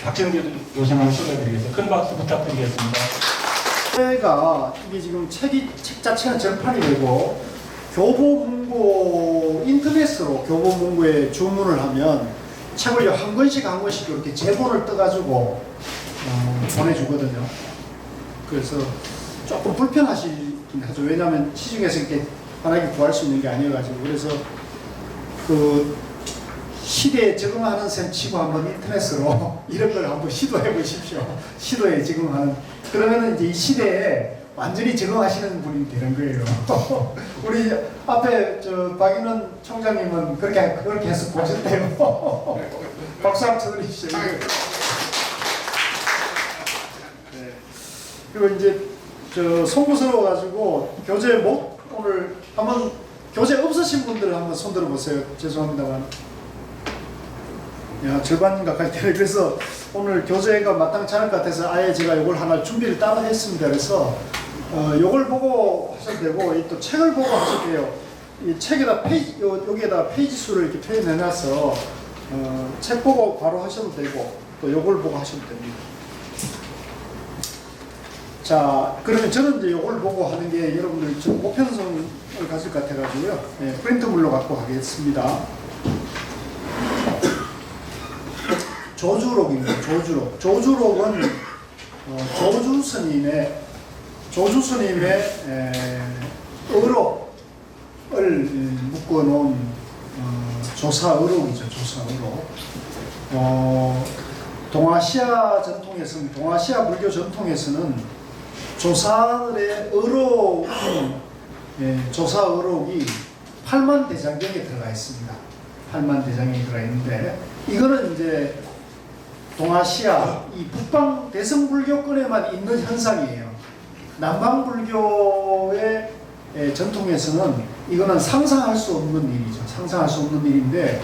박정규 교수님을 소개해드리겠습니다. 큰 박수 부탁드리겠습니다. 제가 이게 지금 책 자체는 절판이 되고 교보문고 인터넷으로 교보문고에 주문을 하면 책을 한 권씩 한 권씩 이렇게 제본을 떠가지고 보내주거든요. 그래서 조금 불편하시긴 하죠. 왜냐하면 시중에서 이렇게 편하게 구할 수 있는 게 아니어가지고. 그래서 그 시대에 적응하는 셈 치고 한번 인터넷으로 이런 걸 한번 시도해 보십시오. 시도에 적응하는. 그러면은 이제 이 시대에 완전히 적응하시는 분이 되는 거예요. 우리 앞에 저 박인원 총장님은 그렇게 해서 보셨대요. 박수 한번 쳐드리시죠. 네. 그리고 이제 저 송구스러워 가지고 교재 못 오늘 한번 교재 없으신 분들 한번 손 들어 보세요. 죄송합니다만. 야, 절반 가까이 되네. 그래서 오늘 교재가 마땅치 않을 것 같아서 아예 제가 이걸 하나 준비를 따로 했습니다. 그래서 요걸 보고 하셔도 되고 또 책을 보고 하셔도 돼요. 이 책에다 페이지 여기에다 페이지 수를 이렇게 표현해 놔서 책 보고 바로 하셔도 되고 또 요걸 보고 하셔도 됩니다. 자, 그러면 저는 이제 요걸 보고 하는 게 여러분들 좀 보편성을 가질 것 같아가지고요. 네, 프린트물로 갖고 가겠습니다. 조주록입니다. 조주록. 조주록은 조주 스님의 의록을 묶어놓은 조사의록이죠. 조사의록. 동아시아 전통에서는, 동아시아 불교 전통에서는 조사들의 의록, 조사의록이 8만 대장경에 들어가 있습니다. 8만 대장경에 들어가 있는데 이거는 이제 동아시아, 이 북방 대승불교권에만 있는 현상이에요. 남방불교의 전통에서는 이거는 상상할 수 없는 일이죠. 상상할 수 없는 일인데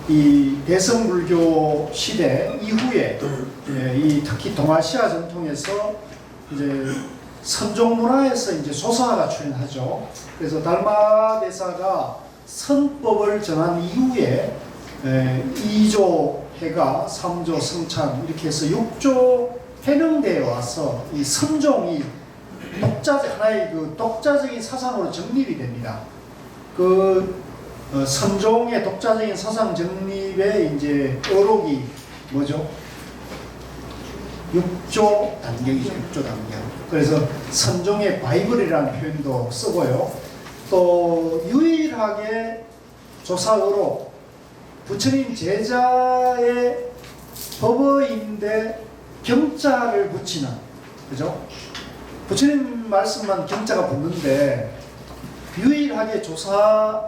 이 대승불교 시대 이후에 이 특히 동아시아 전통에서 이제 선종 문화에서 이제 조사가 출현하죠. 그래서 달마대사가 선법을 전한 이후에 2조 해가 3조 성찬 이렇게 해서 6조 해능대에 와서 이 선종이 하나의 그 독자적인 사상으로 정립이 됩니다. 그 선종의 독자적인 사상 정립의 이제 어록이 뭐죠? 6조 단경이죠. 6조 단경. 그래서 선종의 바이블이라는 표현도 쓰고요. 또 유일하게 조사어록 부처님 제자의 법어인데 경자를 붙이는, 그죠? 부처님 말씀만 경자가 붙는데 유일하게 조사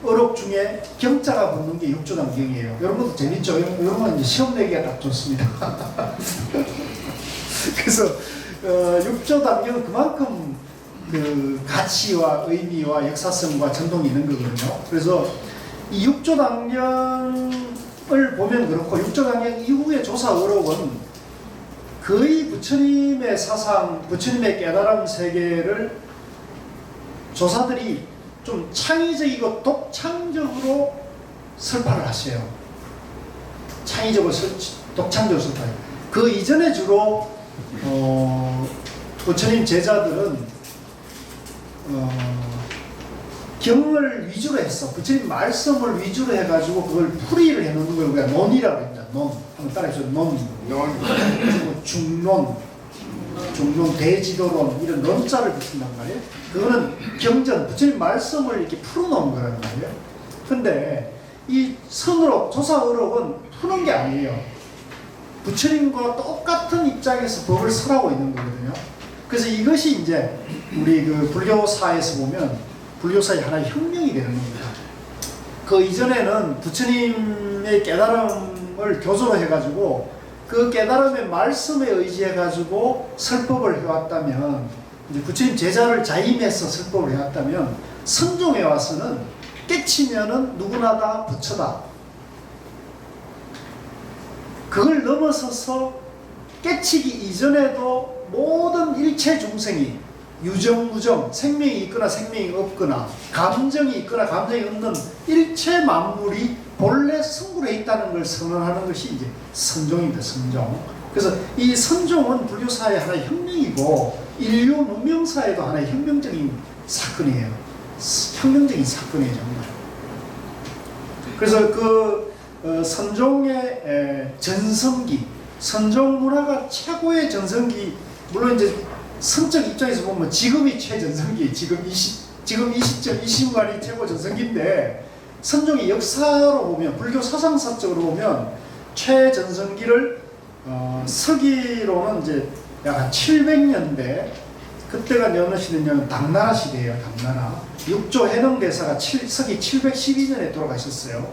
어록 중에 경자가 붙는 게 육조단경이에요. 여러분도 재밌죠? 이런 건 이제 시험 내기가 딱 좋습니다. 그래서 육조단경은 그만큼 그 가치와 의미와 역사성과 전통이 있는 거거든요. 그래서 이 육조단경을 보면 그렇고 육조단경 이후의 조사 어록은 거의 부처님의 사상, 부처님의 깨달음 세계를 조사들이 좀 창의적이고 독창적으로 설파를 하세요. 창의적으로 독창적으로 설파해요. 그 이전에 주로 부처님 제자들은 경을 위주로 했어. 부처님 말씀을 위주로 해가지고 그걸 풀이를 해놓는 걸 우리가 논이라고 합니다. 논. 한번 따라해줘. 논. 그리고 중론, 대지도론 이런 논자를 붙인단 말이에요. 그거는 경전, 부처님 말씀을 이렇게 풀어놓은 거란 말이에요. 근데 이 선어록, 조사어록은 푸는 게 아니에요. 부처님과 똑같은 입장에서 법을 설하고 있는 거거든요. 그래서 이것이 이제 우리 그 불교사에서 보면 불교사의 하나의 혁명이 되는 겁니다. 그 이전에는 부처님의 깨달음을 교조로 해가지고 그 깨달음의 말씀에 의지해가지고 설법을 해왔다면, 이제 부처님 제자를 자임해서 설법을 해왔다면, 선종에 와서는 깨치면은 누구나 다 부처다. 그걸 넘어서서 깨치기 이전에도 모든 일체 중생이 유정무정, 생명이 있거나 생명이 없거나 감정이 있거나 감정이 없는 일체 만물이 본래 성불에 있다는 걸 선언하는 것이 이제 선종입니다. 선종. 그래서 이 선종은 불교사의 하나의 혁명이고 인류 문명사에도 하나의 혁명적인 사건이에요. 혁명적인 사건이에요, 정말. 그래서 그 선종의 전성기, 선종 문화가 최고의 전성기, 물론 이제 성적 입장에서 보면 지금이 최전성기, 지금 이 시점, 이 순간이 최고 전성기인데, 선종의 역사로 보면, 불교 사상사적으로 보면 최전성기를 서기로는 이제 약 700년대, 그때가 어느 시대냐면 당나라 시대예요. 당나라. 육조 해능대사가 서기 712년에 돌아가셨어요.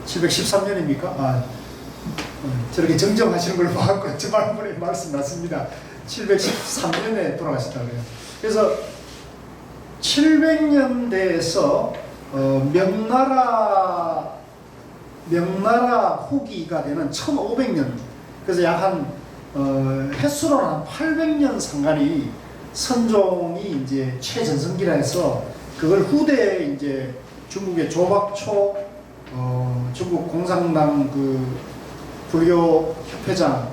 713년입니까? 저렇게 정정하시는 걸로 봐갖고 저 말씀에 말씀 났습니다. 713년에 돌아가셨다고요. 그래서 700년대에서 명나라 후기가 되는 1500년, 그래서 약 한 횟수로는 한 800년 상간이 선종이 이제 최전성기라 해서 그걸 후대에 이제 중국의 조박초 중국 공산당 그 불교 협회장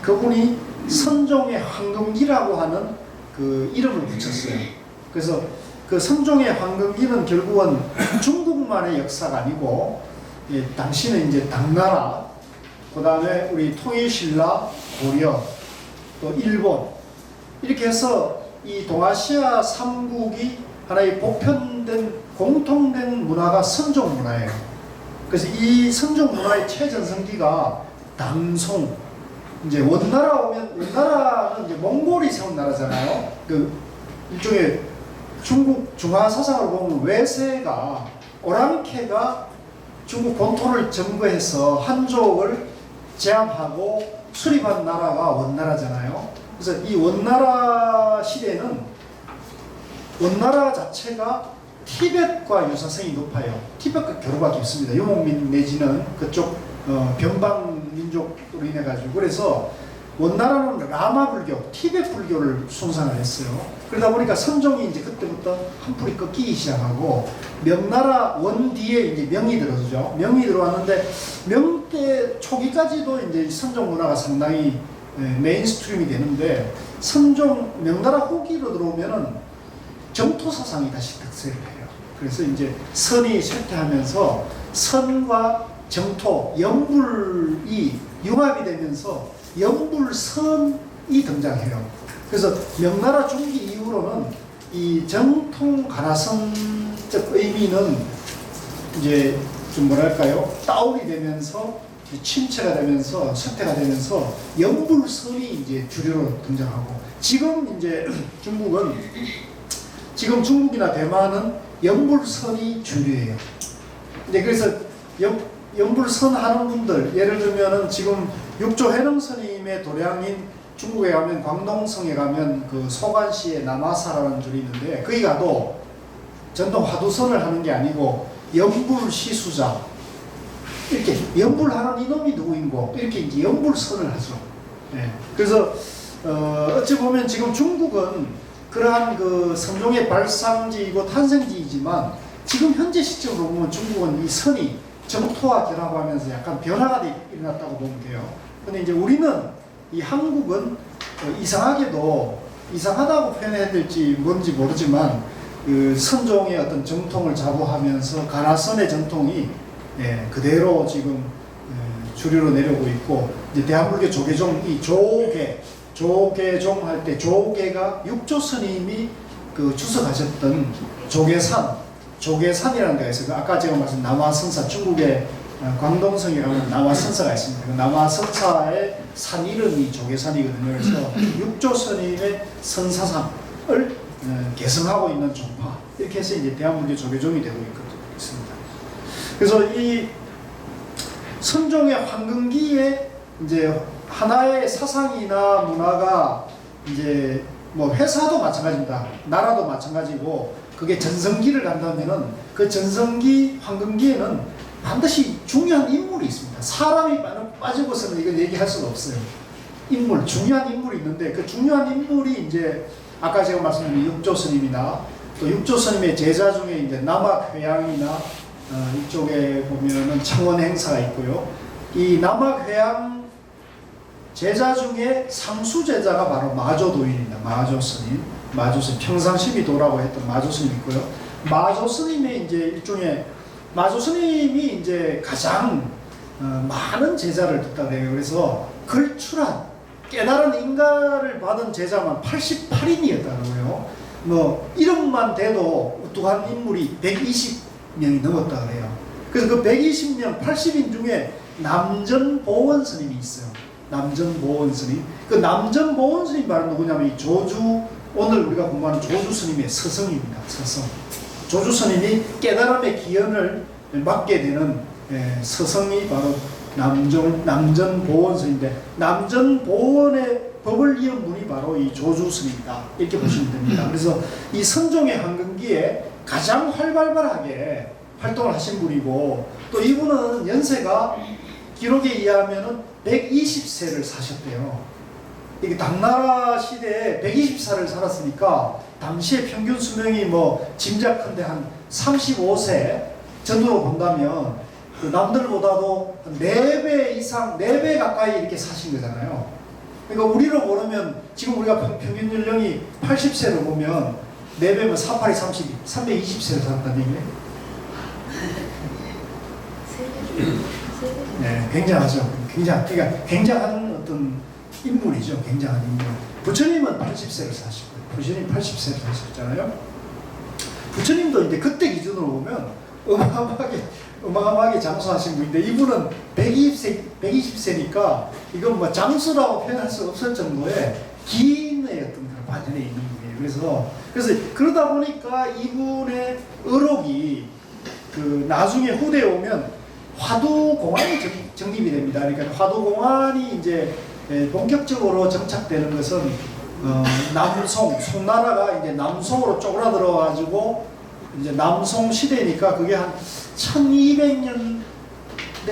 그분이 선종의 황금기라고 하는 그 이름을 붙였어요. 그래서 그 선종의 황금기는 결국은 중국만의 역사가 아니고 당시는 이제 당나라, 그 다음에 우리 통일신라, 고려, 또 일본 이렇게 해서 이 동아시아 3국이 하나의 보편된 공통된 문화가 선종 문화예요. 그래서 이 선종 문화의 최전성기가 당송, 이제 원나라 오면, 원나라는 이제 몽골이 세운 나라잖아요. 그 일종의 중국 중화 사상으로 보면 외세가, 오랑캐가 중국 본토를 점거해서 한족을 제압하고 수립한 나라가 원나라잖아요. 그래서 이 원나라 시대는 원나라 자체가 티벳과 유사성이 높아요. 티벳과 교류가 깊습니다. 유목민 내지는 그쪽 변방 민족으로 인해 가지고, 그래서 원나라는 라마 불교, 티벳 불교를 숭상을 했어요. 그러다 보니까 선종이 이제 그때부터 한풀이 꺾이기 시작하고, 명나라 원 뒤에 이제 명이 들어오죠. 명이 들어왔는데 명 때 초기까지도 이제 선종 문화가 상당히 메인스트림이 되는데, 선종 명나라 후기로 들어오면은 정토 사상이 다시 득세를 해요. 그래서 이제 선이 쇠퇴하면서 선과 정토, 영불이 융합이 되면서 영불선이 등장해요. 그래서 명나라 중기 이후로는 이 정통 가나선적 의미는 이제 좀 뭐랄까요, 다운이 되면서 침체가 되면서 쇠퇴가 되면서 영불선이 이제 주류로 등장하고, 지금 이제 지금 중국이나 대만은 영불선이 주류예요. 이제 그래서 영불선 하는 분들, 예를 들면은 지금 육조 해능 스님의 도량인 중국에 가면, 광동성에 가면 그 소관시에 남아사라는 줄이 있는데, 거기 가도 전통 화두선을 하는 게 아니고 영불시수자, 이렇게 영불하는 이놈이 누구인고 이렇게 이제 영불선을 하죠. 그래서 어찌 보면 지금 중국은 그러한 그 선종의 발상지이고 탄생지이지만, 지금 현재 시점으로 보면 중국은 이 선이 정토와 결합하면서 약간 변화가 일어났다고 보면 돼요. 근데 이제 우리는, 이 한국은 이상하게도, 이상하다고 표현해야 될지 뭔지 모르지만, 그 선종의 어떤 정통을 자부하면서 가나선의 정통이 그대로 지금 주류로 내려오고 있고, 이제 대한불교 조계종, 이 조계종 할 때 조계가 육조 스님이 그 주석하셨던 조계산이라는 데가 있어요. 아까 제가 말씀 남화선사, 중국의 광동성에 가면 남화선사가 있습니다. 그 남화선사의 산 이름이 조계산이거든요. 그래서 육조 스님의 선사상을 계승하고 있는 종파, 이렇게 해서 이제 대한불교 조계종이 되고 있습니다. 그래서 이 선종의 황금기에 이제 하나의 사상이나 문화가 이제 뭐 회사도 마찬가지입니다. 나라도 마찬가지고, 그게 전성기를 간다면은 그 전성기 황금기에는 반드시 중요한 인물이 있습니다. 사람이 빠지고서는 이건 얘기할 수가 없어요. 인물, 중요한 인물이 있는데 그 중요한 인물이 이제 아까 제가 말씀드린 육조 스님이나 또 육조 스님의 제자 중에 이제 남학회양이나 이쪽에 보면은 청원 행사가 있고요. 이 남학회양 제자 중에 상수 제자가 바로 마조도인입니다. 마조 스님, 평상심이 도라고 했던 마조 스님 있고요. 마조 스님의 이제 일종의 마조 스님이 이제 가장 많은 제자를 뒀다 그래요. 그래서 걸출한 깨달은 인가를 받은 제자만 88인이었다고요. 뭐 이름만 돼도 우뚝한 인물이 120명이 넘었다 그래요. 그래서 그 120명, 80인 중에 남전보원 스님이 있어요. 남전보원 스님. 그 남전보원 스님 바로 누구냐면 이 조주, 오늘 우리가 공부하는 조주 스님의 스승입니다. 스승. 조주 스님이 깨달음의 기원을 맡게 되는 스승이 바로 남전보원 스님인데, 남전보원의 법을 이은 분이 바로 이 조주 스님이다. 이렇게 보시면 됩니다. 그래서 이 선종의 황금기에 가장 활발하게 활동을 하신 분이고, 또 이분은 연세가 기록에 의하면은 120세를 사셨대요. 이게 당나라 시대에 120살을 살았으니까 당시의 평균 수명이 뭐 짐작컨대 한 35세 전후로 본다면 그 남들보다도 4배 이상, 4배 가까이 이렇게 사신 거잖아요. 그러니까 우리로 보면 지금 우리가 평균 연령이 80세로 보면 4배면 48이 32, 320세를 살았다는 얘기예요. 네, 굉장하죠. 그러니까 굉장한 어떤 인물이죠. 굉장한 인물. 부처님은 80세를 사시고요. 부처님 80세를 사셨잖아요. 부처님도 이제 그때 기준으로 보면 어마어마하게 장수하신 분인데, 이분은 120세니까 이건 뭐 장수라고 표현할 수 없을 정도의 기인의 어떤 그런 관련에 있는 분이에요. 그래서 그러다 보니까 이분의 의록이 그 나중에 후대에 오면 화두공안이 정립이 됩니다. 그러니까 화두공안이 이제 본격적으로 정착되는 것은 송나라가 이제 남송으로 쪼그라들어가지고 이제 남송 시대니까 그게 한 1200년대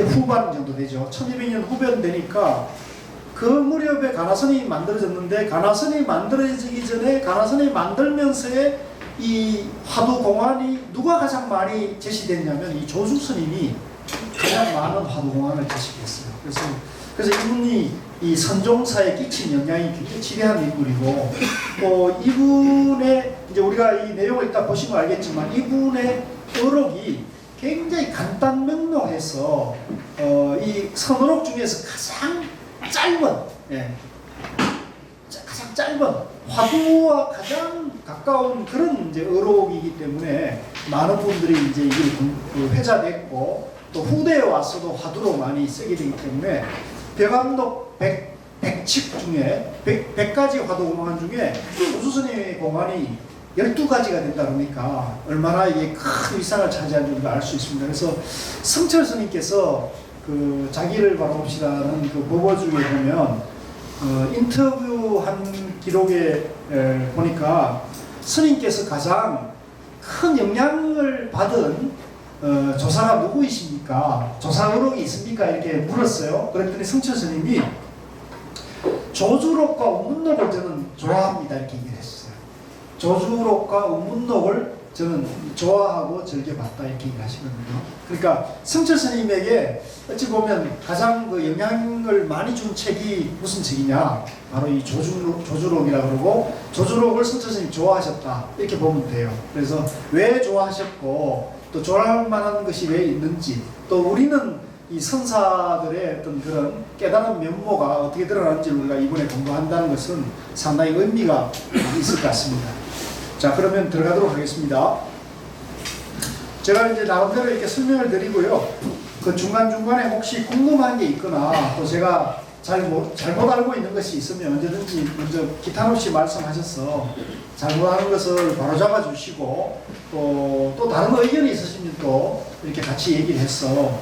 후반 정도 되죠. 1200년 후반 되니까 그 무렵에 가나선이 만들어졌는데, 가나선이 만들어지기 전에 가나선이 만들면서의 이 화두공안이 누가 가장 많이 제시됐냐면 이 조주 스님이 가장 많은 화두공안을 제시했어요. 그래서 이분이 이 선종사에 끼친 영향이 굉장히 지대한 인물이고, 이분의 이제 우리가 이 내용을 이따 보시면 알겠지만 이분의 의록이 굉장히 간단 명료해서 이 선의록 중에서 가장 짧은 화두와 가장 가까운 그런 이제 의록이기 때문에 많은 분들이 이제 이걸 회자됐고, 또 후대에 와서도 화두로 많이 쓰게 되기 때문에 벽암록 100칙 중에 100가지 화두공안 중에 조주스님의 공안이 12가지가 된다 그러니까 얼마나 이게 큰 위상을 차지하는지 알 수 있습니다. 그래서 성철 스님께서 그 자기를 바라봅시다는 그 법어주에 보면 인터뷰한 기록에 보니까 스님께서 가장 큰 영향을 받은 조사가 누구이십니까? 조사 의록이 있습니까? 이렇게 물었어요. 그랬더니 성철 스님이 조주록과 운문록을 저는 좋아합니다. 이렇게 얘기를 했어요. 조주록과 운문록을 저는 좋아하고 즐겨봤다. 이렇게 얘기를 하시거든요. 그러니까 성철 스님에게 어찌 보면 가장 그 영향을 많이 준 책이 무슨 책이냐? 바로 이 조주록이라고 그러고, 조주록을 성철 스님이 좋아하셨다. 이렇게 보면 돼요. 그래서 왜 좋아하셨고, 또 좋아할 만한 것이 왜 있는지, 또 우리는 이 선사들의 어떤 그런 깨달은 면모가 어떻게 드러나는지를 우리가 이번에 공부한다는 것은 상당히 의미가 있을 것 같습니다. 자, 그러면 들어가도록 하겠습니다. 제가 이제 나름대로 이렇게 설명을 드리고요. 그 중간중간에 혹시 궁금한 게 있거나 또 제가 잘못 알고 있는 것이 있으면 언제든지 먼저 기탄 없이 말씀하셔서 잘못하는 것을 바로잡아 주시고, 또 다른 의견이 있으시면 또 이렇게 같이 얘기를 해서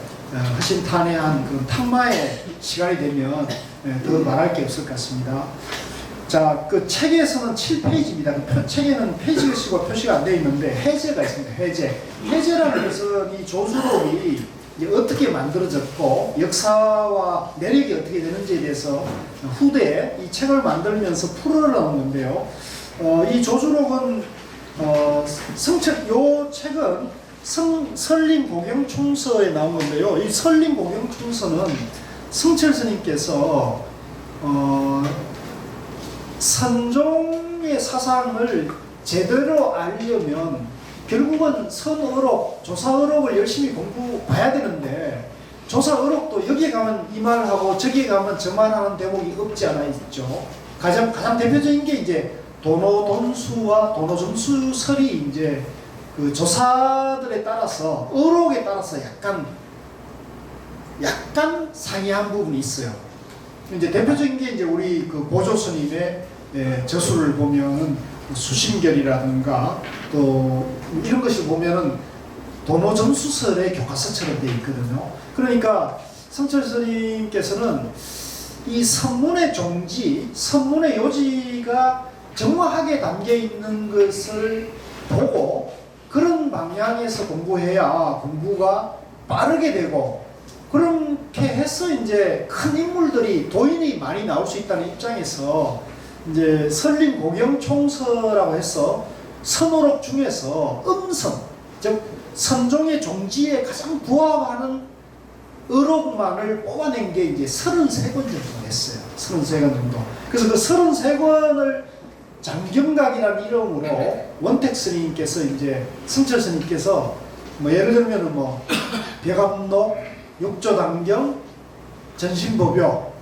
허심탄회한 그 탁마의 시간이 되면 더 말할 게 없을 것 같습니다. 자, 그 책에서는 7페이지입니다. 그 책에는 페이지가 표시가 안 되어 있는데 해제가 있습니다. 해제라는 것은 이 조수록이 이제 어떻게 만들어졌고 역사와 내력이 어떻게 되는지에 대해서 후대에 이 책을 만들면서 풀어나온 건데요. 이 조주록은 요 책은 설림복용총서에 나온 건데요. 이 설림복용총서는 성철 스님께서 선종의 사상을 제대로 알려면 결국은 선의록, 조사의록을 열심히 공부해야 되는데 조사의록도 여기에 가면 이 말하고 저기에 가면 저 말하는 대목이 없지 않아 있죠. 가장 대표적인 게 이제 도노돈수와 도노점수설이 이제 그 조사들에 따라서 의록에 따라서 약간 상이한 부분이 있어요. 이제 대표적인 게 이제 우리 그 보조 스님의 저수를 보면은 수심결이라든가 또 이런 것을 보면은 도노점수설의 교과서처럼 되어 있거든요. 그러니까 성철 스님께서는 이 선문의 종지, 선문의 요지가 정확하게 담겨 있는 것을 보고 그런 방향에서 공부해야 공부가 빠르게 되고 그렇게 해서 이제 큰 인물들이 도인이 많이 나올 수 있다는 입장에서 이제 설림복용총서라고 해서 선호록 중에서 음선, 즉 선종의 종지에 가장 부합하는 의록만을 뽑아낸 게 이제 33권 정도 됐어요. 33권 정도. 그래서 그 33권을 장경각이라는 이름으로 원택 스님께서 이제 승철 스님께서 뭐 예를 들면은 뭐 벽암록, 육조단경, 전신보묘,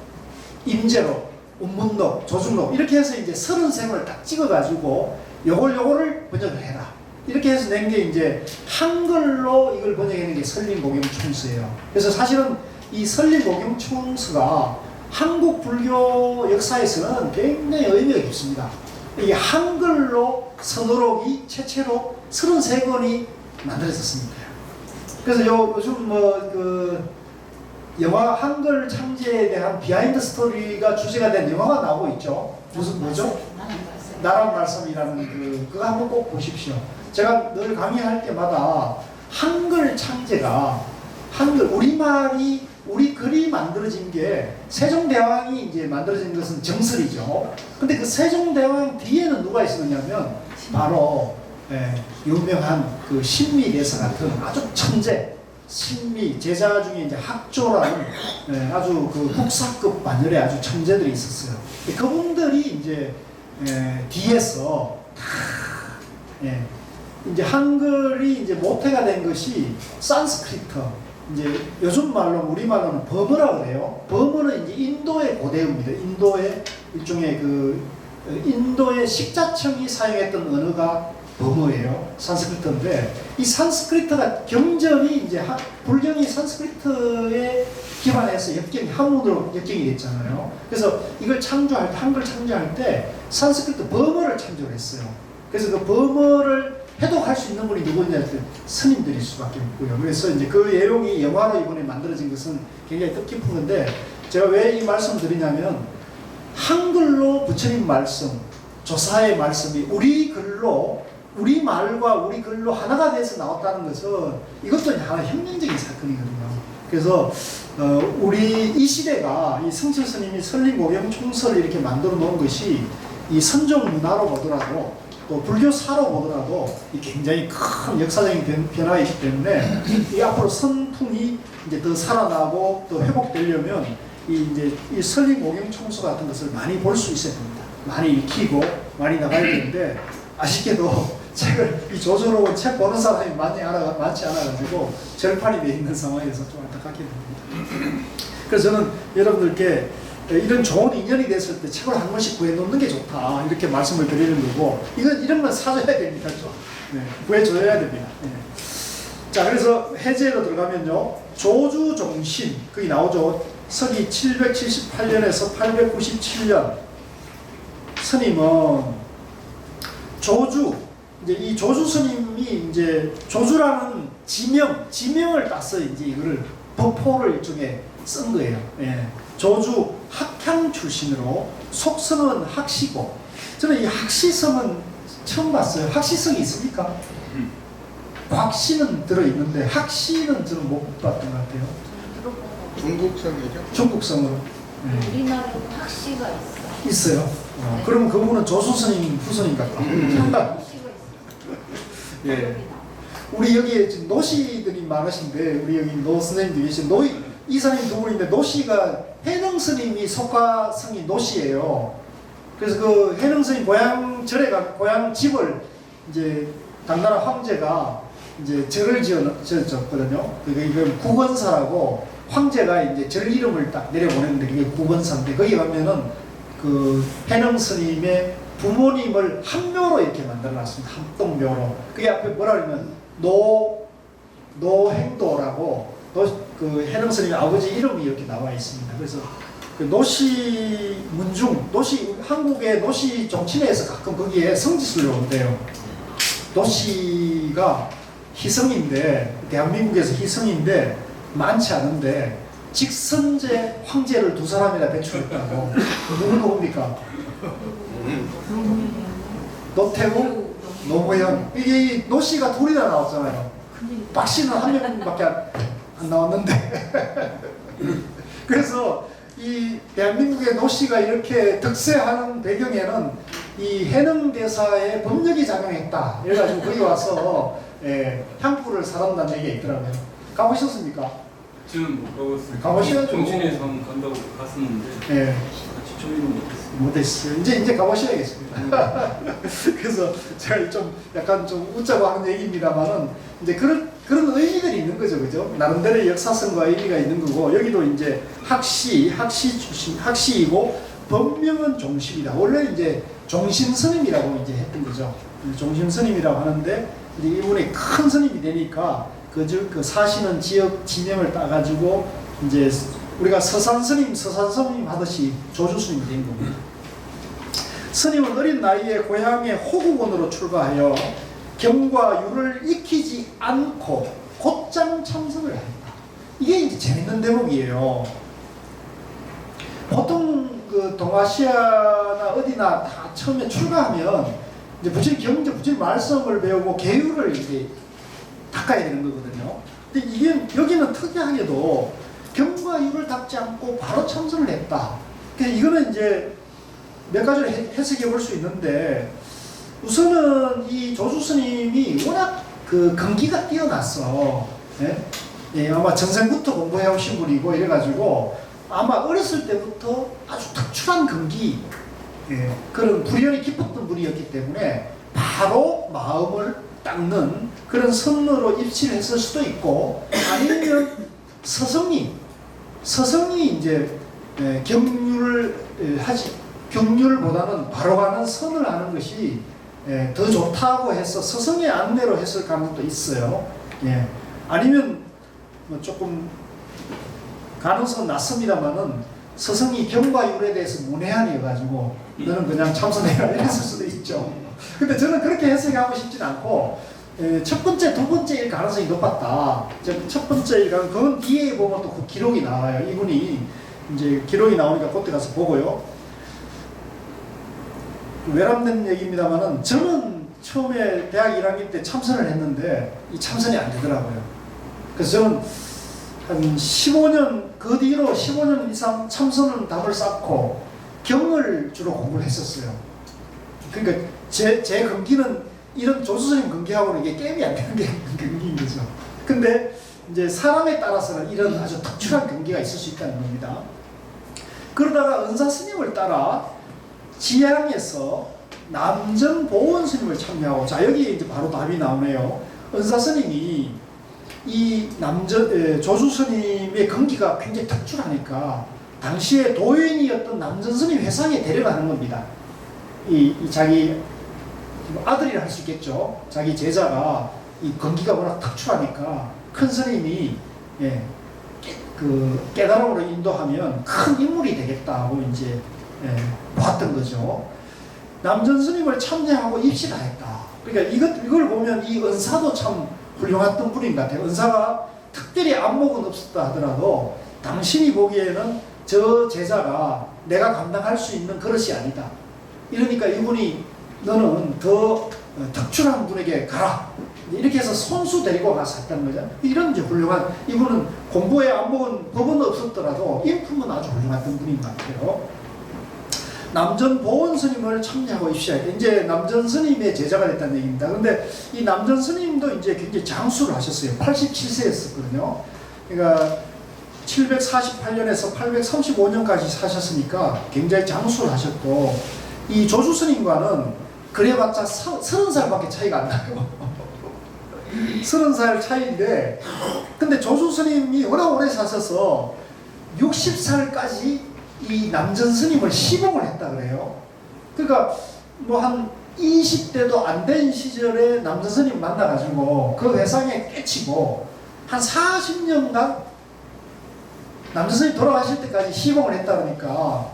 임재록, 운문록, 조중록 이렇게 해서 이제 33권을 딱 찍어가지고 요거를 번역을 해라. 이렇게 해서 낸 게 이제 한글로 이걸 번역해낸 게 설림복용총서예요. 그래서 사실은 이 설림복용총서가 한국 불교 역사에서는 굉장히 의미가 깊습니다. 이게 한글로 선어록이 최초로 33권이 만들어졌습니다. 그래서 요즘 그 영화 한글 창제에 대한 비하인드 스토리가 주제가 된 영화가 나오고 있죠. 무슨 뭐죠? 나란 말씀이라는 그거 한번 꼭 보십시오. 제가 늘 강의할 때마다 한글 창제가 우리말이 우리 글이 만들어진 게 세종대왕이 이제 만들어진 것은 정설이죠. 근데 그 세종대왕 뒤에는 누가 있었냐면 바로 유명한 그 신미대사 같은 아주 천재 신미 제자 중에 이제 학조라는 아주 그 국사급 반열의 아주 천재들이 있었어요. 그분들이 이제 뒤에서 이제 한글이 이제 모태가 된 것이 산스크리트, 이제 요즘 말로 우리 말로는 버머라고 그래요. 버머는 이제 인도의 고대어입니다. 인도의 일종의 인도의 식자청이 사용했던 언어가 버머예요. 산스크리트인데 이 산스크리트가 경전이 이제 불경이 산스크리트에 기반해서 한문으로 역경이 됐잖아요. 그래서 이걸 한글 창조할 때 산스크리트 버머를 창조를 했어요. 그래서 그 버머를 해독할 수 있는 분이 누구냐 할 때 스님들일 수밖에 없고요. 그래서 이제 그 내용이 영화로 이번에 만들어진 것은 굉장히 뜻깊은 건데 제가 왜 이 말씀 드리냐면 한글로 부처님 말씀, 조사의 말씀이 우리 글로 우리 말과 우리 글로 하나가 돼서 나왔다는 것은 이것도 하나의 혁명적인 사건이거든요. 그래서 우리 이 시대가 이 성철 스님이 설림복용총서를 이렇게 만들어 놓은 것이 이 선종 문화로 보더라도 또 불교사로 보더라도 이 굉장히 큰 역사적인 변화이기 때문에 이 앞으로 선풍이 이제 더 살아나고 또 회복되려면 이 설림복용총서 같은 것을 많이 볼 수 있어야 됩니다. 많이 익히고 많이 나가야 되는데 아쉽게도 이 조조록은 책 보는 사람이 많지 않아가지고 절판이 되어 있는 상황에서 좀 안타깝게 됩니다. 그래서 저는 여러분들께 이런 좋은 인연이 됐을 때 책을 한 권씩 구해놓는 게 좋다 이렇게 말씀을 드리는 거고 이런 건 사줘야 됩니다. 구해줘야 됩니다. 자, 그래서 해제로 들어가면요 조주종신 거기 나오죠. 서기 778년에서 897년 스님은 이제 이 조주 스님이 이제 조주라는 지명을 따서 이제 이거를 법포를 일종의 쓴 거예요. 조주 학향 출신으로 속성은 학시고 저는 이 학시성은 처음 봤어요. 학시성이 있습니까? 곽씨는 들어있는데 학씨는 저는 못 봤던 것 같아요. 중국성이죠? 중국성으로. 우리나라에도 학시가 있어. 있어요. 그러면 그분은 조수스님 후손인 것 같아요. 학시가 있어. 예. 우리 여기에 지금 노씨들이 많으신데 우리 여기 노 스님도 계신 이사님 두 분인데 노씨가 해능 스님이 속화성이 노씨예요. 그래서 그 해능 스님 고향 절에 고향 집을 이제 당나라 황제가 이제 절을 지었거든요. 그게 국원사라고 황제가 이제 절 이름을 딱 내려보냈는데 그게 국원사인데 거기 가면은 그 해능 스님의 부모님을 한묘로 이렇게 만들어놨습니다. 합동묘로. 그게 앞에 뭐라 그러면 노행도라고 그 해능 스님의 아버지 이름이 이렇게 나와 있습니다. 그래서 그 노시 문중, 한국의 노시 종친회에서 가끔 거기에 성지순례 온대요. 노시가 희성인데, 대한민국에서 희성인데 많지 않은데 직선제 황제를 두 사람이나 배출했다고. 누굽니까? 노태우, 노무현. 이게 노씨가 둘이나 나왔잖아요. 박씨는 한 명밖에 안 나왔는데. 그래서 이 대한민국의 노씨가 이렇게 득세하는 배경에는 이 해능대사의 법력이 작용했다. 이래가지고 거기 와서 향부를 사랑한다는 얘기가 있더라고요. 가보셨습니까? 저는 못 가봤어요. 가보셔야죠. 정신에서 한번 간다고 갔었는데 같이 조인은 못했어요. 못했어요. 이제 가보셔야겠습니다. 그래서 제가 좀 약간 좀 웃자고 하는 얘기입니다만은 이제 그런 의미들이 있는 거죠, 그죠? 나름대로의 역사성과 의미가 있는 거고 여기도 이제 학시 출신, 학시이고 법명은 종실이다. 원래 이제 종신스님이라고 이제 했던 거죠. 종신스님이라고 하는데 이제 이분이 큰 스님이 되니까 그 사시는 지역 지명을 따가지고 이제 우리가 서산스님 하듯이 조주스님이 된 겁니다. 스님은 어린 나이에 고향의 호국원으로 출가하여 경과 유를 익히지 않고 곧장 참선을 한다. 이게 이제 재밌는 대목이에요. 보통 그 동아시아나 어디나 다 처음에 출가하면 이제 부처님 경제, 부처님 말씀을 배우고 계율을 이제 닦아야 되는 거거든요. 근데 이게 여기는 특이하게도 경과 유를 닦지 않고 바로 참선을 했다. 그러니까 이거는 이제 몇 가지로 해석해 볼 수 있는데 우선은 이 조수 스님이 워낙 그 근기가 뛰어났어. 아마 전생부터 공부해 오신 분이고 이래가지고 아마 어렸을 때부터 아주 특출한 근기, 그런 불연이 깊었던 분이었기 때문에 바로 마음을 닦는 그런 선으로 입시를 했을 수도 있고 아니면 서성이 이제 경률보다는 바로 가는 선을 하는 것이 더 좋다고 해서 서성의 안내로 했을 가능성도 있어요. 아니면 뭐 조금 가능성은 낮습니다만은 서성이 경과율에 대해서 문외한이어가지고 너는 그냥 참선해라 이랬을 수도 있죠. 근데 저는 그렇게 해석하고 싶진 않고 첫 번째, 두 번째일 가능성이 높았다. 첫 번째일 가능성, 그건 뒤에 보면 또 그 기록이 나와요. 이분이 이제 기록이 나오니까 그때 가서 보고요. 외람된 얘기입니다만은 저는 처음에 대학 1학년 때 참선을 했는데 이 참선이 안 되더라고요. 그래서 저는 한 15년, 그 뒤로 15년 이상 참선은 답을 쌓고 경을 주로 공부를 했었어요. 그러니까 제 근기는 이런 조수스님 근기하고는 이게 게임이 안 되는 게 근기인 거죠. 근데 이제 사람에 따라서는 이런 아주 특출한 근기가 있을 수 있다는 겁니다. 그러다가 은사 스님을 따라 지양에서 남전보원 스님을 참여하고, 자 여기 이제 바로 답이 나오네요. 은사 스님이 이 조수 스님의 근기가 굉장히 특출하니까 당시에 도인이었던 남전 스님 회상에 데려가는 겁니다. 이 자기 아들이라 할 수 있겠죠. 자기 제자가 이 근기가 워낙 특출하니까 큰 스님이 그 깨달음으로 인도하면 큰 인물이 되겠다고 이제 봤던 거죠. 남전 스님을 참여하고 입시를 했다. 그러니까 이걸 보면 이 은사도 참 훌륭했던 분인 것 같아요. 은사가 특별히 안목은 없었다 하더라도 당신이 보기에는 저 제자가 내가 감당할 수 있는 그릇이 아니다. 이러니까 이분이 너는 더 특출한 분에게 가라. 이렇게 이제 이렇게 해서 손수 데리고 가서 했다는 거죠. 이런 이제 훌륭한, 이분은 공부에 안목은 법은 없었더라도 인품은 아주 훌륭했던 분인 것 같아요. 남전 보원 스님을 참여하고 입시하게, 이제 남전 스님의 제자가 됐다는 얘기입니다. 근데 이 남전 스님도 이제 굉장히 장수를 하셨어요. 87세였었거든요. 그러니까 748년에서 835년까지 사셨으니까 굉장히 장수를 하셨고, 이 조주 스님과는 그래봤자 30살밖에 차이가 안 나요. 30살 차이인데, 근데 조주 스님이 워낙 오래 사셔서 60살까지 이 남전 스님을 시봉을 했다 그래요. 그러니까 뭐 한 20대도 안 된 시절에 남전 스님 만나가지고 그 회상에 깨치고 한 40년간 남전 스님 돌아가실 때까지 시봉을 했다 그러니까,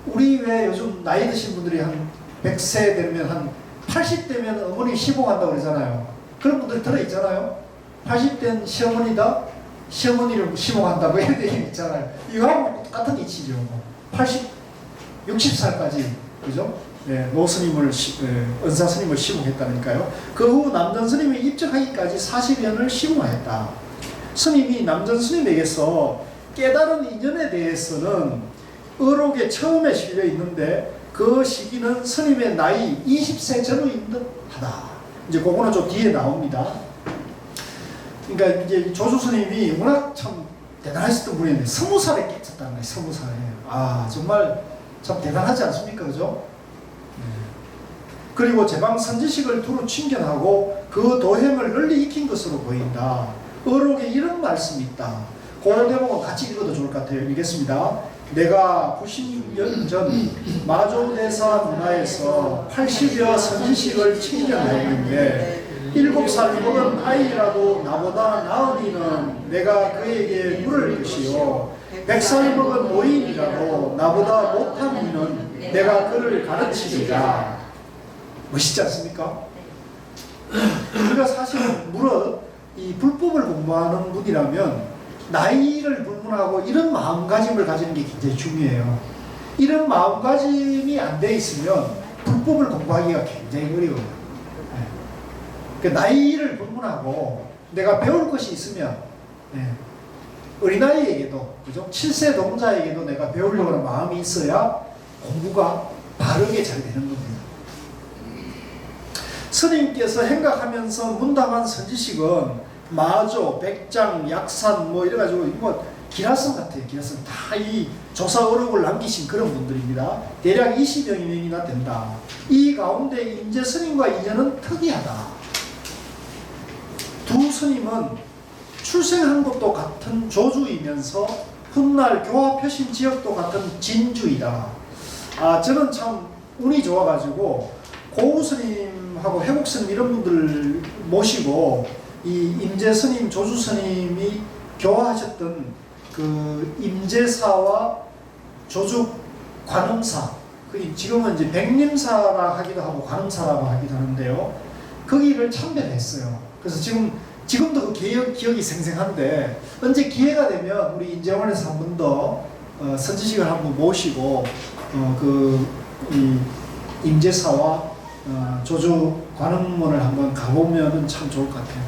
우리 왜 요즘 나이 드신 분들이 한 100세 되면 한 80대면 어머니 시봉한다고 그러잖아요. 그런 분들이 들어있잖아요. 80대는 시어머니다, 시어머니를 시봉한다 뭐 이런 얘기 있잖아요. 이거하고 똑같은 이치죠. 60살까지, 그죠? 네, 노스님을, 은사스님을 시봉했다니까요. 그 후 남전 스님이 입적하기까지 40년을 시봉하였다. 스님이 남전 스님에게서 깨달은 인연에 대해서는 의록에 처음에 실려 있는데, 그 시기는 스님의 나이 20세 전후인 듯 하다. 이제 그거는 좀 뒤에 나옵니다. 그러니까 이제 조주 스님이 워낙 참 대단하셨던 분인데 20살에 깨쳤다는 거예요. 20살에. 아, 정말 참 대단하지 않습니까? 그죠? 그리고 제방 선지식을 두루 친견하고 그 도행을 널리 익힌 것으로 보인다. 의록에 이런 말씀이 있다. 그 대목은 같이 읽어도 좋을 것 같아요. 읽겠습니다. 내가 90년 전 마조대사 문화에서 80여 선지식을 친견하였는데 7살 먹은 아이라도 나보다 나은 이는 내가 그에게 물을 것이요 100살 먹은 노인이라도 나보다 못한 이는 내가 그를 가르치리라. 멋있지 않습니까? 우리가 사실은 물어 이 불법을 공부하는 분이라면 나이를 불문하고 이런 마음가짐을 가지는 게 굉장히 중요해요. 이런 마음가짐이 안 돼 있으면 불법을 공부하기가 굉장히 어려워요. 그러니까 나이를 불문하고 내가 배울 것이 있으면, 어린아이에게도, 그죠? 7세 동자에게도 내가 배우려고 하는 마음이 있어야 공부가 바르게 잘 되는 겁니다. 스님께서 행각하면서 문담한 선지식은 마조, 백장, 약산 뭐 이래가지고 뭐 기라성 같아요. 기라성 다 이 조사 어록을 남기신 그런 분들입니다. 대략 20여 명이나 된다. 이 가운데 임재 스님과 인연은 특이하다. 두 스님은 출생한 곳도 같은 조주이면서 훗날 교화 표신 지역도 같은 진주이다. 아, 저는 참 운이 좋아가지고 고우 스님하고 회복 스님 이런 분들 모시고 이 임재 스님, 조주 스님이 교화하셨던 그 임재사와 조주 관음사, 그 지금은 이제 백림사라 하기도 하고 관음사라고 하기도 하는데요. 거기를 참배했어요. 그래서 지금도 그 기억이 생생한데, 언제 기회가 되면 우리 인재원에서 한 번 더 선지식을 한번 모시고 이 임재사와 조주 관음문을 한번 가보면 참 좋을 것 같아요.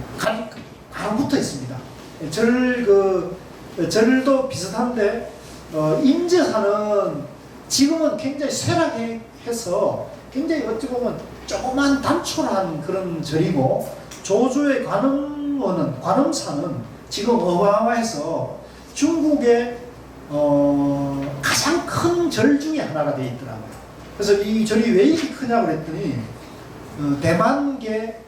가랑 붙어 있습니다. 절도 비슷한데, 임재사는 지금은 굉장히 쇠락해서 굉장히 어찌 보면 조그만 단촐한 그런 절이고, 조주의 관음사는 지금 어마어마해서 중국의 가장 큰 절 중에 하나가 되어 있더라고요. 그래서 이 절이 왜 이렇게 크냐고 그랬더니 대만계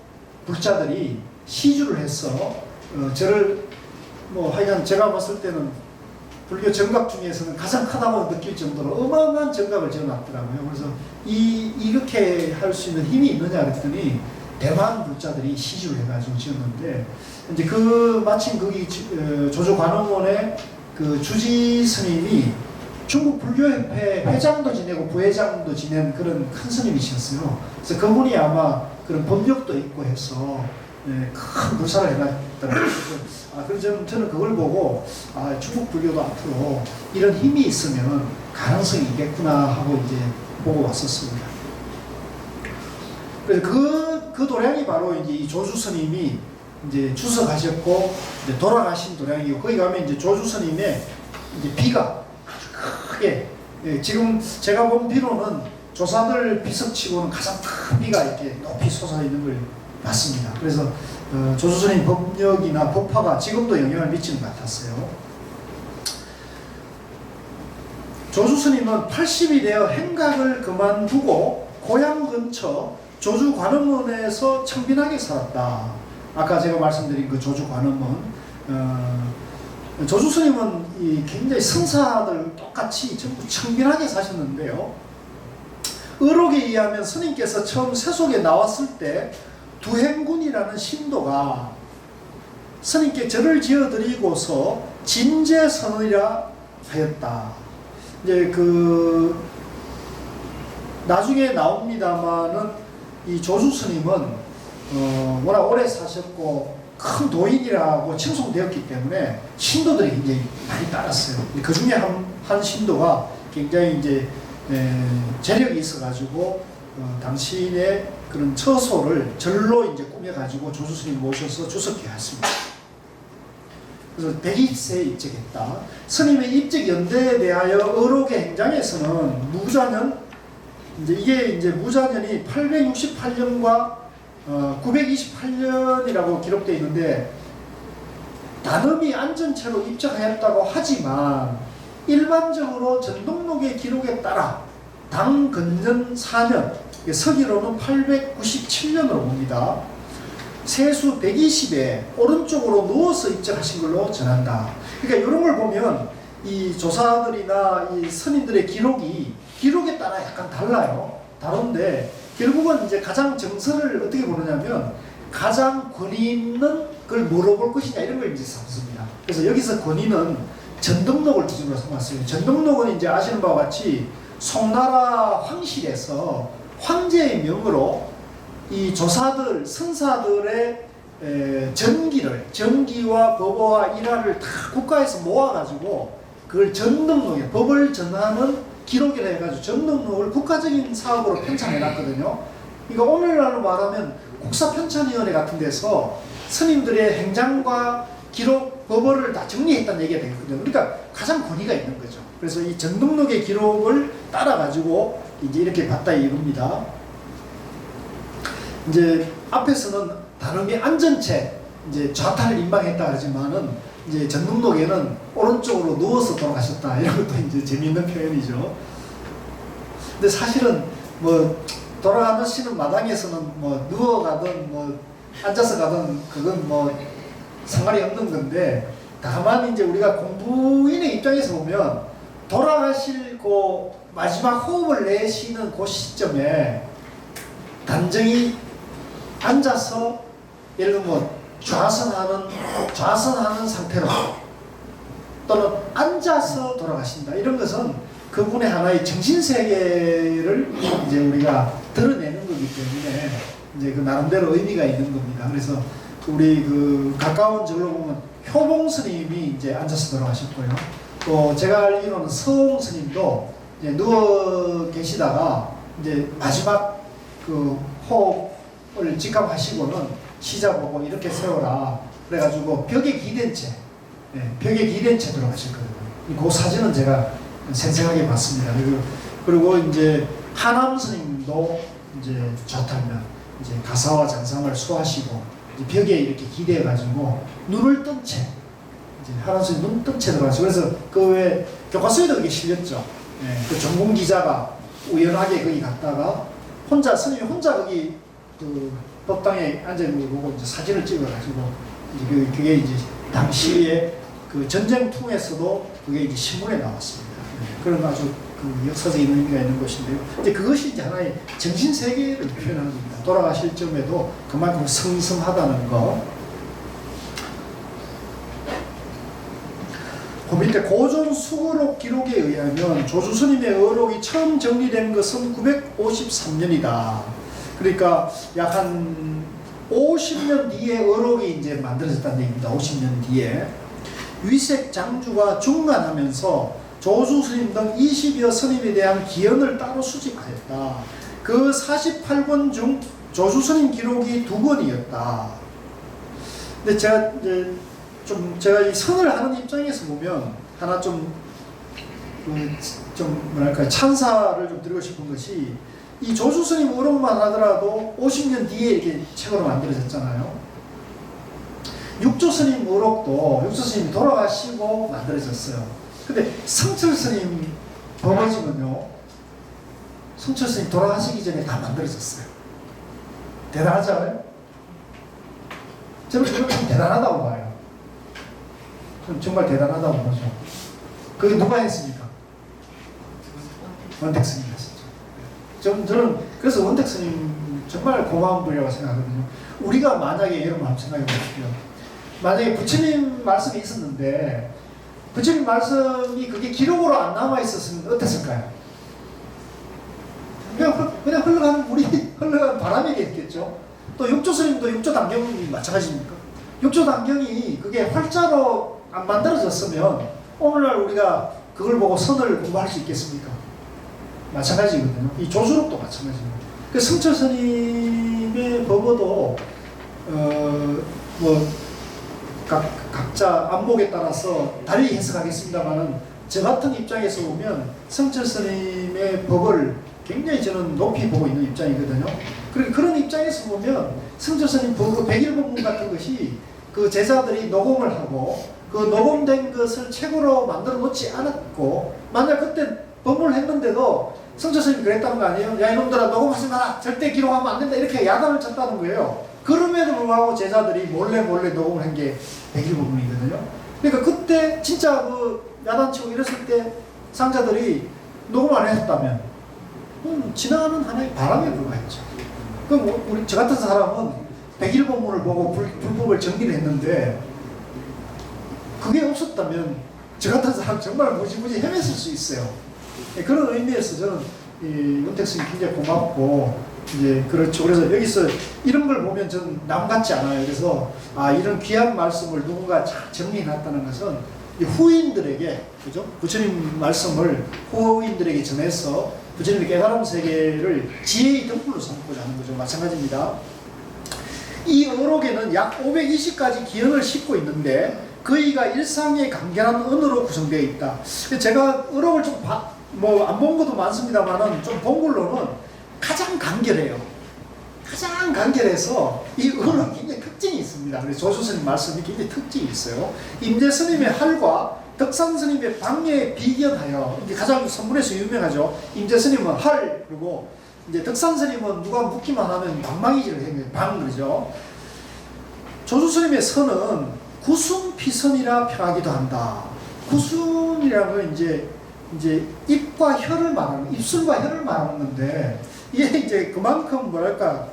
불자들이 시주를 해서 절을 뭐 하여간 제가 봤을 때는 불교 정각 중에서는 가장 크다고 느낄 정도로 어마어마한 정각을 지어놨더라고요. 그래서 이렇게 할 수 있는 힘이 있느냐 그랬더니 대만 불자들이 시주를 해가지고 지었는데, 이제 마침 거기 조주 관음원의 그 주지 스님이 중국 불교협회 회장도 지내고 부회장도 지낸 그런 큰 스님이셨어요. 그래서 그분이 아마 그런 법력도 있고 해서 큰 불사를 해놨더라고요. 그래서 저는 그걸 보고 중국 불교도 앞으로 이런 힘이 있으면 가능성이 있겠구나 하고 이제 보고 왔었습니다. 그래서 그 도량이 바로 이제 이 조주 스님이 이제 주석하셨고 이제 돌아가신 도량이고, 거기 가면 이제 조주 스님의 이제 비가 아주 크게, 예, 지금 제가 본 비로는 조사들 비석치고는 가장 큰 비가 이렇게 높이 솟아 있는 걸 봤습니다. 그래서 조주 스님 법력이나 법화가 지금도 영향을 미치는 것 같았어요. 조주 스님은 80이 되어 행각을 그만두고 고향 근처 조주 관음원에서 청빈하게 살았다. 아까 제가 말씀드린 그 조주 관음원, 조주 스님은 이 굉장히 성사들 똑같이 전부 청빈하게 사셨는데요. 의록에 의하면 스님께서 처음 세속에 나왔을 때 두행군이라는 신도가 스님께 절을 지어드리고서 진제선이라 하였다. 이제 그 나중에 나옵니다마는 이 조주 스님은 워낙 오래 사셨고 큰 도인이라고 칭송되었기 때문에 신도들이 굉장히 많이 따랐어요. 그 중에 한 신도가 굉장히 이제 재력이 있어가지고 당신의 그런 처소를 절로 이제 꾸며가지고 조주 스님 모셔서 주석해 왔습니다. 그래서 120세에 입적했다. 스님의 입적 연대에 대하여 의록의 행장에서는 무자년, 이게 이제 무자년이 868년과 928년이라고 기록되어 있는데, 단음이 안전체로 입적하였다고 하지만 일반적으로 전동록의 기록에 따라 당근년 4년, 서기로는 897년으로 봅니다. 세수 120에 오른쪽으로 누워서 입적하신 걸로 전한다. 그러니까 이런 걸 보면 이 조사들이나 이 스님들의 기록에 따라 약간 달라요. 다른데 결국은 이제 가장 정설을 어떻게 보느냐면 가장 권위 있는 걸 물어볼 것이냐 이런 걸 이제 삼습니다. 그래서 여기서 권위는 전등록을 기준으로 삼았어요. 전등록은 이제 아시는 바와 같이 송나라 황실에서 황제의 명으로 이 조사들, 선사들의 전기와 법어와 일화를 다 국가에서 모아가지고 그걸 전등록에, 법을 전하는 기록이라 해가지고 전등록을 국가적인 사업으로 편찬해놨거든요. 그러니까 오늘날로 말하면 국사편찬위원회 같은 데서 스님들의 행장과 기록, 법어를 다 정리했다는 얘기가 되거든요. 그러니까 가장 권위가 있는 거죠. 그래서 이 전등록의 기록을 따라가지고 이제 이렇게 봤다 이겁니다. 이제 앞에서는 단음이 안전체, 이제 좌탈을 임방했다 하지만은 이제 전등록에는 오른쪽으로 누워서 돌아가셨다 이런 것도 이제 재미있는 표현이죠. 근데 사실은 뭐 돌아가시는 마당에서는 뭐 누워가든 뭐 앉아서 가든 그건 뭐 상관이 없는 건데, 다만 이제 우리가 공부인의 입장에서 보면 돌아가실 그 마지막 호흡을 내쉬는 그 시점에 단정히 앉아서 예를 들면 좌선하는 상태로 또는 앉아서 돌아가신다. 이런 것은 그분의 하나의 정신세계를 이제 우리가 드러내는 거기 때문에 이제 그 나름대로 의미가 있는 겁니다. 그래서 우리 그 가까운 절로 보면 효봉 스님이 이제 앉아서 돌아가셨고요. 또 제가 알기로는 서홍 스님도 이제 누워 계시다가 이제 마지막 그 호흡을 직감하시고는 시자 보고 이렇게 세워라. 그래가지고 벽에 기댄 채, 돌아가셨거든요. 그 사진은 제가 생생하게 봤습니다. 그리고 이제 하남 스님도 이제 좌탈면 이제 가사와 장상을 수하시고 이제 벽에 이렇게 기대가지고 눈을 뜬 채, 이제 하남 스님 눈 뜬 채 들어가시고, 그래서 그 외 교과서에도 그게 실렸죠. 그 전공 기자가 우연하게 거기 갔다가 스님이 혼자 거기 그 법당에 앉아 있는 걸 보고 이제 사진을 찍어가지고 이제 그게 이제 당시에 그 전쟁통에서도 그게 이제 신문에 나왔습니다. 그런 아주 그 역사적인 의미가 있는 것인데요. 이제 그것이 이제 하나의 정신 세계를 표현하는 겁니다. 돌아가실 점에도 그만큼 성성하다는 거. 그 밑에 고존 수거록 기록에 의하면 조주 스님의 의록이 처음 정리된 것은 953년이다. 그러니까 약 한 50년 뒤에 의록이 이제 만들어졌다는 얘기입니다. 50년 뒤에 위색 장주가 중간하면서 조주 스님 등 20여 스님에 대한 기연을 따로 수집하였다. 그 48권 중 조주스님 기록이 2권이었다. 근데 제가 이제 제가 이 선을 하는 입장에서 보면 하나 좀 뭐랄까 찬사를 좀 드리고 싶은 것이, 이 조주스님 의록만 하더라도 50년 뒤에 이렇게 책으로 만들어졌잖아요. 육조스님 의록도 육조스님이 돌아가시고 만들어졌어요. 근데 성철스님 법어지면요, 성철스님 돌아가시기 전에 다 만들어졌어요. 대단하지 않아요? 저는 그걸 참 대단하다고 봐요. 정말 대단하다고 보죠. 그게 누가 했습니까? 원택 스님이 했었죠. 저는 그래서 원택 스님 정말 고마운 분이라고 생각하거든요. 우리가 만약에 여러분 한번 생각해 보십시오. 만약에 부처님 말씀이 있었는데 부처님 말씀이 그게 기록으로 안 남아 있었으면 어땠을까요? 그냥 흘러가는 바람이겠죠. 또 육조스님도 육조단경이 마찬가지입니까? 육조단경이 그게 활자로 안 만들어졌으면 오늘날 우리가 그걸 보고 선을 공부할 수 있겠습니까? 마찬가지거든요. 이 조수록도 마찬가지입니다. 그 성철스님의 법어도 각자 안목에 따라서 달리 해석하겠습니다만은 저 같은 입장에서 보면 성철스님의 법을 굉장히 저는 높이 보고 있는 입장이거든요. 그런 입장에서 보면 성철스님 법 101법문 같은 것이 그 제자들이 녹음을 하고 그 녹음된 것을 책으로 만들어 놓지 않았고, 만약 그때 법문을 했는데도 성철스님이 그랬다는 거 아니에요? 야 이놈들아 녹음하지 마라, 절대 기록하면 안 된다, 이렇게 야단을 쳤다는 거예요. 그럼에도 불구하고 제자들이 몰래 녹음을 한 게 101법문이거든요. 그러니까 그때 진짜 그 야단치고 이랬을 때 상자들이 녹음 안 했다면 지나가는 하나의 바람에 불과했죠. 그럼 저 같은 사람은 101법문을 보고 불법을 정리를 했는데 그게 없었다면 저 같은 사람 정말 무지무지 헤맸을 수 있어요. 그런 의미에서 저는 원택 스님 굉장히 고맙고, 이제 그렇죠. 그래서 여기서 이런 걸 보면 저는 남 같지 않아요. 그래서 이런 귀한 말씀을 누군가 잘 정리해놨다는 것은 후인들에게, 그죠? 부처님 말씀을 후인들에게 전해서 부처님의 깨달음 세계를 지혜의 등불로 삼고자 하는 거죠. 마찬가지입니다. 이 의록에는 약 520가지 기연을 싣고 있는데 거의가 일상에 간결한 언어로 구성되어 있다. 제가 의록을 좀 안 본 것도 많습니다만은 좀 본 걸로는 가장 간결해요. 가장 간결해서 이 의록이 굉장히 특징이 있습니다. 그래서 조수스님 말씀이 굉장히 특징이 있어요. 임재스님의 할과 덕산스님의 방에 비견하여, 이게 가장 선문에서 유명하죠. 임재스님은 할, 그리고 이제 덕산스님은 누가 묻기만 하면 방망이질을 해요. 방 그러죠. 조수스님의 선은 구순피선이라 평하기도 한다. 구순이라는 건 이제 입과 혀를 말하는, 입술과 혀를 말하는 건데, 이게 이제 그만큼 뭐랄까,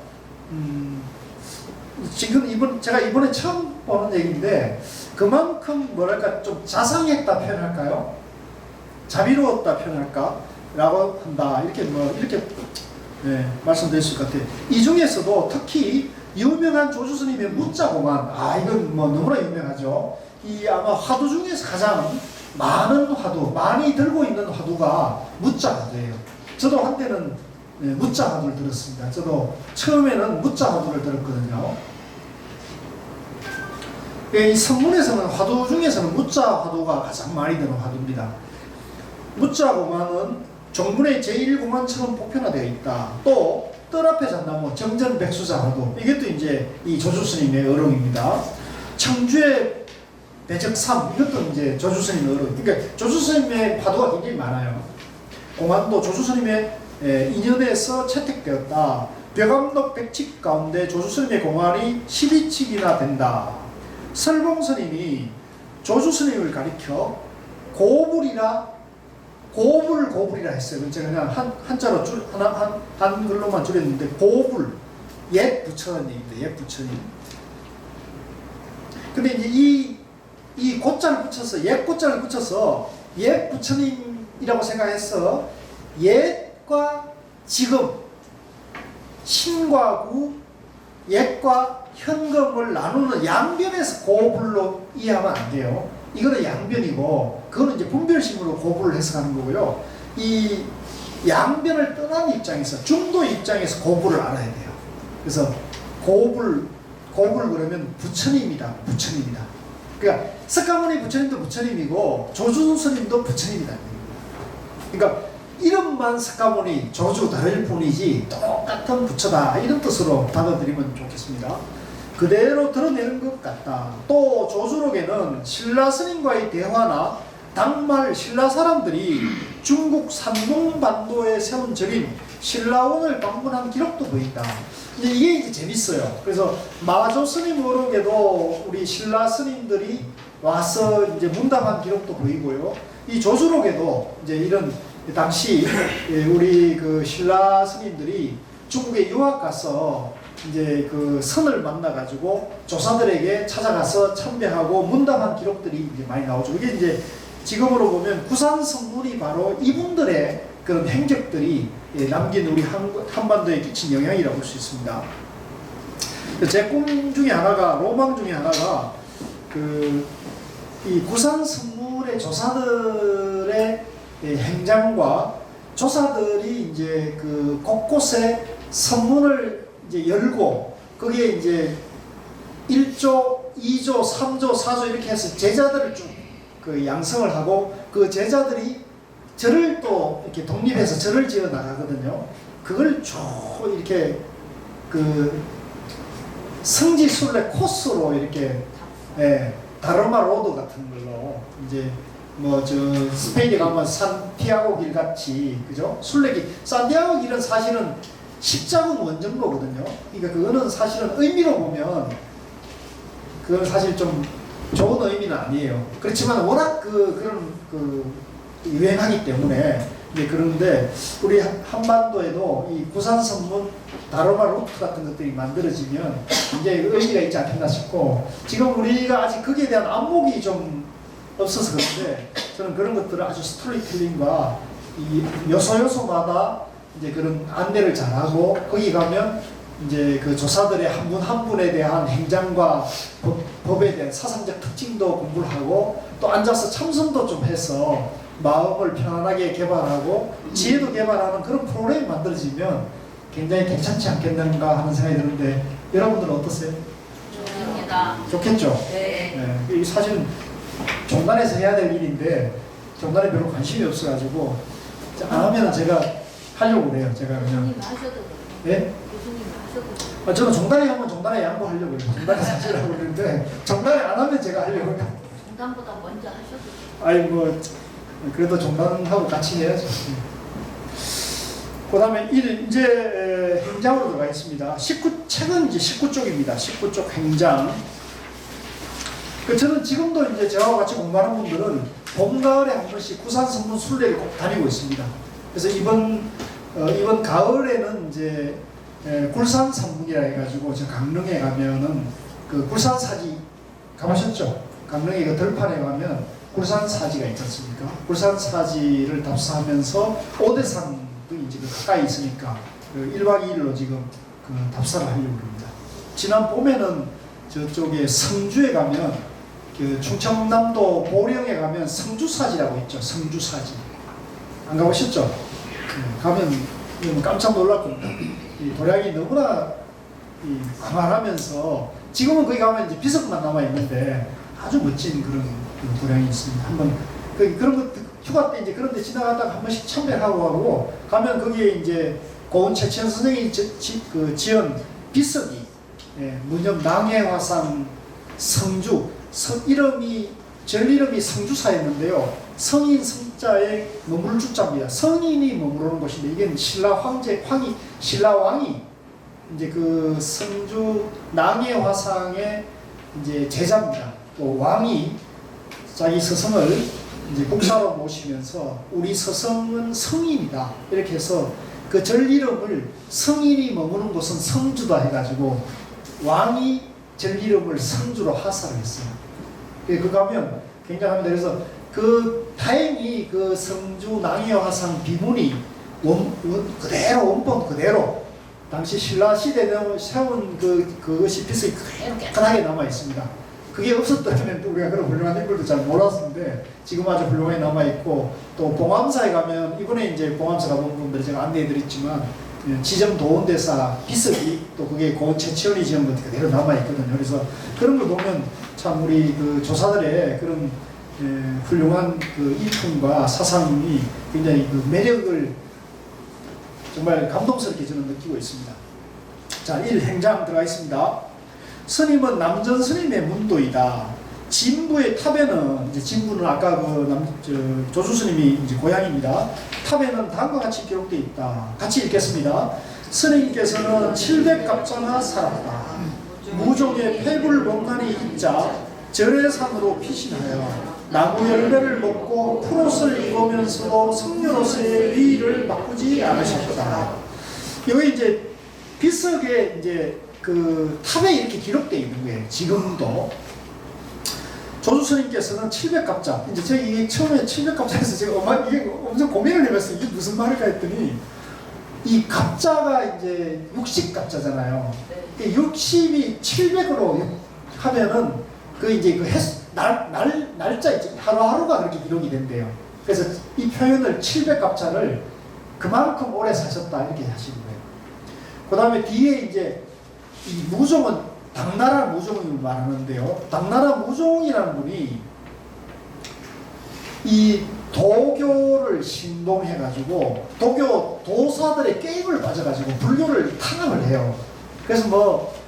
지금 제가 이번에 처음 보는 얘기인데, 그만큼 뭐랄까 좀 자상했다 표현할까요? 자비로웠다 표현할까? 라고 한다. 이렇게 말씀드릴 수 있을 것 같아요. 이 중에서도 특히 유명한 조주스님의 무자고만, 이건 너무나 유명하죠. 이 아마 화두 중에서 가장 많은 화두, 많이 들고 있는 화두가 무자화두예요. 저도 한때는 무자화두를 들었습니다. 저도 처음에는 무자화두를 들었거든요. 이 선문에서는 화두 중에서는 무자화두가 가장 많이 드는 화두입니다. 무자고만은 종문의 제1공안처럼 보편화되어 있다. 또 뜰 앞에 잔나무 정전백수자화두, 이것도 이제 이 조주스님의 의록입니다. 청주의 배적삼, 이것도 이제 조주스님의 의록. 그러니까 조주스님의 화두가 굉장히 많아요. 공안도 조주스님의 인연에서 채택되었다. 벽암록 100칙 가운데 조주스님의 공안이 12칙이나 된다. 설봉스님이 조주스님을 가리켜 고불이라 했어요. 제가 그냥 한자로 한글로만 줄였는데, 고불, 옛 부처님 얘기입니다. 옛 부처님. 근데 이제 이 고자를 붙여서, 옛 고자를 붙여서 옛 부처님이라고 생각해서 옛과 지금, 신과 구, 옛과 현금을 나누는 양변에서 고불로 이해하면 안 돼요. 이거는 양변이고, 그거는 이제 분별심으로 고불을 해석하는 거고요. 이 양변을 떠난 입장에서, 중도 입장에서 고불을 알아야 돼요. 그래서 고불 그러면 부처님이다. 부처님이다. 그러니까 석가모니 부처님도 부처님이고 조주 스님도 부처님이다. 그러니까 이름만 석가모니 조주 다를 뿐이지 똑같은 부처다 이런 뜻으로 받아들이면 좋겠습니다. 그대로 드러내는 것 같다. 또 조주록에는 신라 스님과의 대화나 당말 신라 사람들이 중국 산둥반도에 세운 절인 신라원을 방문한 기록도 보인다. 이게 이제 재밌어요. 그래서 마조 스님 어록에도 우리 신라 스님들이 와서 이제 문답한 기록도 보이고요. 이 조주록에도 이제 이런 당시 우리 그 신라 스님들이 중국에 유학 가서 이제 그 선을 만나가지고 조사들에게 찾아가서 참배하고 문답한 기록들이 이제 많이 나오죠. 이게 이제 지금으로 보면 구산성문이 바로 이분들의 그런 행적들이 남긴 우리 한반도에 끼친 영향이라고 볼 수 있습니다. 제 꿈 중에 하나가, 로망 중에 하나가 이 구산성문의 조사들의 행장과 조사들이 이제 그 곳곳에 선문을 이제 열고 거기에 이제 1조, 2조, 3조, 4조 이렇게 해서 제자들을 쭉 그 양성을 하고 그 제자들이 절을 또 이렇게 독립해서 절을 지어 나가거든요. 그걸 쭉 이렇게 그 성지순례 코스로 이렇게 다르마 로드 같은 걸로 이제 뭐 저 스페인에 가면 산티아고 길 같이 그죠? 순례길 산티아고 길은 사실은 십자군 원정로거든요. 그러니까 그거는 사실은 의미로 보면 그건 사실 좀 좋은 의미는 아니에요. 그렇지만 워낙 그런 유행하기 때문에 이제 그런데 우리 한반도에도 이 구산선문 다르마 루트 같은 것들이 만들어지면 이제 의미가 있지 않겠나 싶고 지금 우리가 아직 거기에 대한 안목이 좀 없어서 그런데 저는 그런 것들을 아주 스토리텔링과 이 요소마다 이제 그런 안내를 잘하고 거기 가면 이제 그 조사들의 한 분 한 분에 대한 행장과 법에 대한 사상적 특징도 공부를 하고 또 앉아서 참선도 좀 해서 마음을 편안하게 개발하고 지혜도 개발하는 그런 프로그램이 만들어지면 굉장히 괜찮지 않겠는가 하는 생각이 드는데 여러분들은 어떠세요? 좋습니다. 좋겠죠? 네. 이 사실은 종단에서 해야 될 일인데 종단에 별로 관심이 없어가지고 안 하면 제가 하려고 그래요. 제가 그냥. 교수님 하셔도 돼요. 예? 교수님 하셔도 돼요. 저는 종단에 하면 종단에 양보하려고 해요. 종단에 사실하고 그러는데 종단에 안 하면 제가 하려고 해요. 중단보다 먼저 하셔도 돼요. 아이 뭐 그래도 종단하고 같이 해야죠. 그 다음에 이제 행장으로 들어가겠습니다. 책은 이제 19쪽입니다. 19쪽 행장. 저는 지금도 이제 저와 같이 공부하는 분들은 봄, 가을에 한 번씩 구산성문 순례를 꼭 다니고 있습니다. 그래서 이번 가을에는 이제 굴산산문이라 해가지고 저 강릉에 가면은 그 굴산사지 가보셨죠? 강릉에 그 들판에 가면 굴산사지가 있지 않습니까? 굴산사지를 답사하면서 오대산도 이제 그 가까이 있으니까 그 1박 2일로 지금 그 답사를 하려고 합니다. 지난 봄에는 저쪽에 성주에 가면 그 충청남도 보령에 가면 성주사지라고 있죠. 성주사지. 안 가보셨죠? 가면 깜짝 놀랐거든요. 이 도량이 너무나 광활하면서 지금은 거기 가면 이제 비석만 남아 있는데 아주 멋진 그런 도량이 있습니다. 한번 그런 것 휴가 때 이제 그런 데 지나가다가 한 번씩 참배하고 하고 가면 거기에 이제 고은 최천 선생이 지은 비석이 문념 낭해화산 성주 절 이름이 성주사였는데요. 성인 성자에 머물 주자입니다. 성인이 머무르는 곳인데 이게 신라 왕이 이제 그 성주 낭해화상의 이제 제자입니다. 또 왕이 자기 서성을 이제 국사로 모시면서 우리 서성은 성인이다 이렇게 해서 그 절 이름을 성인이 머무는 곳은 성주다 해가지고 왕이 절 이름을 성주로 하사를 했어요. 그 가면 굉장합니다. 그래서 그 다행히 그 성주 낭해화상 비문이 그대로 원본 그대로 당시 신라 시대에 세운 그것이 비석이 그대로 깨끗하게 남아 있습니다. 그게 없었다면 우리가 그런 훌륭한 인물도 잘 몰랐는데 지금 아주 훌륭하게 남아 있고 또 봉암사에 가면 이번에 이제 봉암사 가본 분들 제가 안내해드렸지만 지점 도원대사 비석이 또 그게 고은 최치원이 지은 것 그대로 남아있거든요. 그래서 그런 걸 보면 참 우리 그 조사들의 그런 훌륭한 그 일품과 사상이 굉장히 그 매력을 정말 감동스럽게 저는 느끼고 있습니다. 자, 1행장 들어가 있습니다. 스님은 남전 스님의 문도이다. 진부의 탑에는 이제 진부는 아까 그 조수 스님이 이제 고향입니다. 탑에는 다음과 같이 기록되어 있다. 같이 읽겠습니다. 스님께서는 700갑자나 살았다. 무종의 패불멍간이 있자 절해산으로 피신하여 나무 열매를 먹고 푸롯을 입으면서도 성녀로서의 위를 바꾸지 않으셨다. 여기 이제 비석에 이제 그 탑에 이렇게 기록되어 있는 거예요. 지금도. 조수 스님께서는 700갑자. 이제 제가 이게 처음에 700갑자에서 제가 이게 엄청 고민을 해봤어요. 이게 무슨 말일까 했더니 이 갑자가 이제 60갑자잖아요. 60이 700으로 하면은 그 이제 그 날짜 있죠. 하루하루가 그렇게 기록이 된대요. 그래서 이 표현을 700갑자를 그만큼 오래 사셨다 이렇게 하시는 거예요. 그 다음에 뒤에 이제 이 무종은 당나라 무종을 말하는데요. 당나라 무종이라는 분이 이 도교를 신봉해가지고 도교 도사들의 게임을 빠져가지고 불교를 탄압을 해요. 그래서 뭐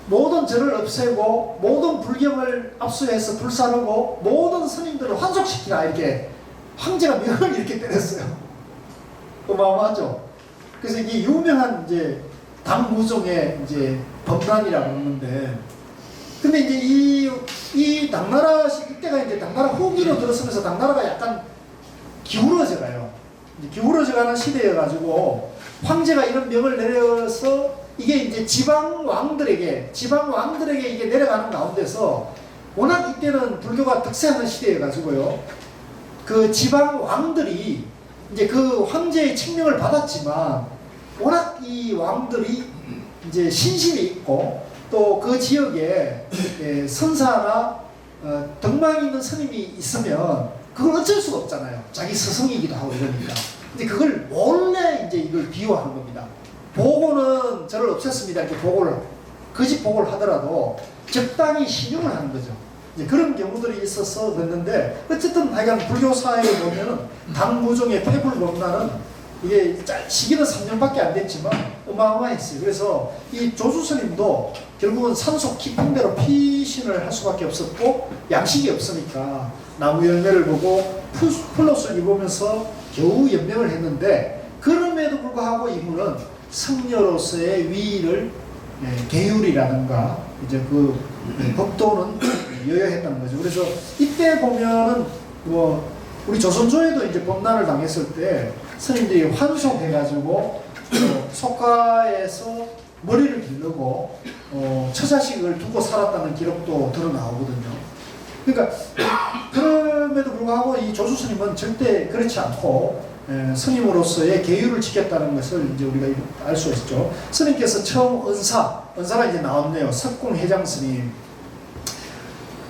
모든 절을 없애고 모든 불경을 압수해서 불사르고 모든 스님들을 환속시키라 이렇게 황제가 명을 이렇게 때렸어요. 어마어마하죠. 그래서 이게 유명한 이제 당무종의 이제 범란이라고 하는데, 근데 이제 이 당나라 이때가 이제 당나라 후기로 들어서면서 당나라가 약간 기울어져 가요. 기울어져 가는 시대여가지고 황제가 이런 명을 내려서 이게 이제 지방 왕들에게 이게 내려가는 가운데서 워낙 이때는 불교가 득세하는 시대여가지고요. 그 지방 왕들이 이제 그 황제의 칙명을 받았지만 워낙 이 왕들이 이제 신심이 있고 또 그 지역에 선사나 덕망 있는 스님이 있으면 그걸 어쩔 수가 없잖아요. 자기 스승이기도 하고 이러니까. 이제 그걸 원래 이제 이걸 비유하는 겁니다. 보고는 저를 없앴습니다. 이렇게 보고를 그 집 보고를 하더라도 적당히 신용을 하는 거죠. 이제 그런 경우들이 있어서 그랬는데 어쨌든 하여간 불교사에 보면은 당무종의 패불법란은 이게 시기는 3년밖에 안 됐지만 어마어마했어요. 그래서 이 조수 스님도 결국은 산속 깊은 데로 피신을 할 수밖에 없었고 양식이 없으니까 나무 열매를 보고 풀옷을 입으면서 겨우 연명을 했는데 그럼에도 불구하고 이분은 성녀로서의 위를 계율이라든가 이제 그 법도는 여여했다는 거죠. 그래서 이때 보면은 뭐 우리 조선조에도 이제 범난을 당했을 때 스님들이 환속해가지고 속가에서 머리를 기르고 처자식을 두고 살았다는 기록도 드러나오거든요. 그러니까 그럼에도 불구하고 이 조수 스님은 절대 그렇지 않고 스님으로서의 계율을 지켰다는 것을 이제 우리가 알 수 있죠. 스님께서 처음 은사가 이제 나왔네요. 석궁회장 스님.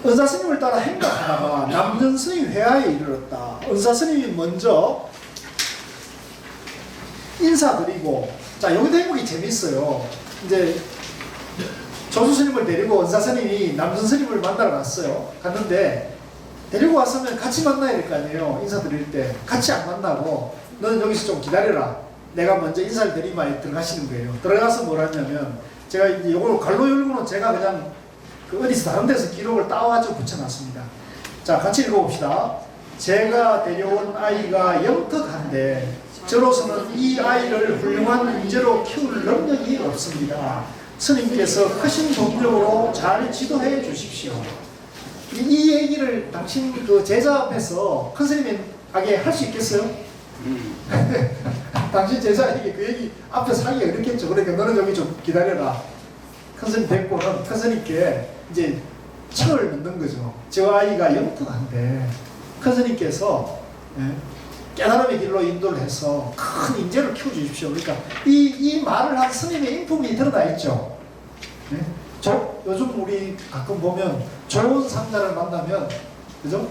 은사 스님을 따라 행각하다가 남전 스님 회하에 이르렀다. 은사 스님이 먼저 인사드리고, 자 여기도 행복이 재밌어요. 이제 조수 스님을 데리고 은사 스님이 남전 스님을 만나러 갔어요. 갔는데 데리고 왔으면 같이 만나야 될 거 아니에요. 인사드릴 때 같이 안 만나고 너는 여기서 좀 기다려라. 내가 먼저 인사를 드리면 들어가시는 거예요. 들어가서 뭘 하냐면 제가 이제 이걸 갈로 열고는 제가 그냥 그 어디서 다른 데서 기록을 따와가지고 붙여놨습니다. 자 같이 읽어봅시다. 제가 데려온 아이가 영특한데 저로서는 이 아이를 훌륭한 인재로 키울 능력이 없습니다. 스님께서 크신 동력으로 잘 지도해 주십시오. 이 얘기를 당신 그 제자 앞에서 큰 스님에게 할 수 있겠어요? 당신 제자에게 그 얘기 앞에서 하기가 그렇겠죠. 그러니까 너는 여기 좀 기다려라. 큰 스님 뵙고는 큰 스님께 이제 칭을 묻는 거죠. 저 아이가 영특한데 큰 스님께서 깨달음의 길로 인도를 해서 큰 인재를 키워주십시오. 그러니까 이 말을 한 스님의 인품이 드러나 있죠. 요즘 우리 가끔 보면 좋은 상자를 만나면 그죠?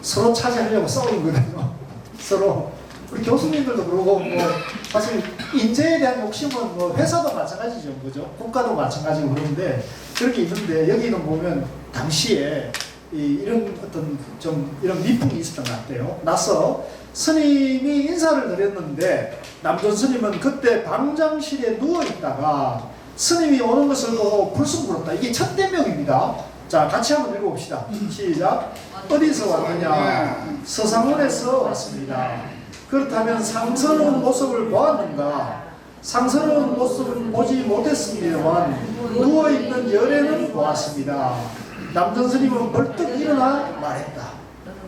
서로 차지하려고 싸우는 거거든요. 서로 우리 교수님들도 그러고 뭐 사실 인재에 대한 욕심은 뭐 회사도 마찬가지죠, 그죠? 국가도 마찬가지고 그런데 그렇게 있는데 여기는 보면 당시에 이런 어떤 좀 이런 미풍이 있었던 것 같아요. 나서 스님이 인사를 드렸는데 남존 스님은 그때 방장실에 누워 있다가 스님이 오는 것을 보고 불쑥 물었다. 이게 첫 대명입니다. 자, 같이 한번 읽어봅시다. 시작. 어디서 왔느냐? 서상원에서 왔습니다. 그렇다면 상스러운 모습을 보았는가? 상스러운 모습은 보지 못했습니다만 누워있는 열애는 보았습니다. 남전 스님은 벌떡 일어나 말했다.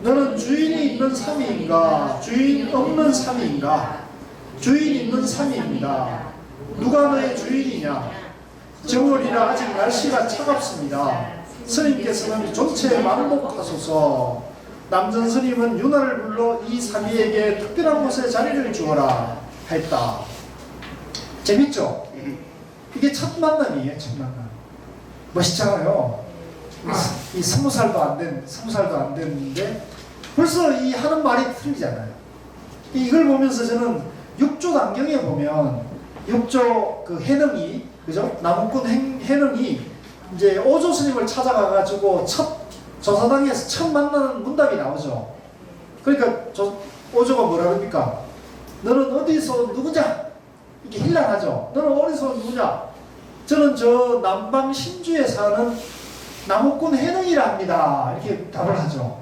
너는 주인이 있는 삼위인가? 주인 없는 삼위인가? 주인 있는 삼위입니다. 누가 너의 주인이냐? 정월이라 아직 날씨가 차갑습니다. 스님께서는 존체에 만복하소서. 남전 스님은 윤화를 불러 이 삼위에게 특별한 곳에 자리를 주어라 했다. 재밌죠? 이게 첫 만남이에요, 첫 만남. 멋있잖아요. 이 20살도 안 됐는데 벌써 이 하는 말이 틀리잖아요. 이걸 보면서 저는 육조 단경에 보면 육조 그 해능이, 그죠? 나무꾼 해능이 이제 오조 스님을 찾아가가지고 조사당에서 첫 만나는 문답이 나오죠. 그러니까 오조가 뭐라 그럽니까? 너는 어디서 누구냐? 이게 힐난하죠. 너는 어디서 누구냐? 저는 저 남방 신주에 사는 나무꾼 해능이라 합니다. 이렇게 답을 하죠.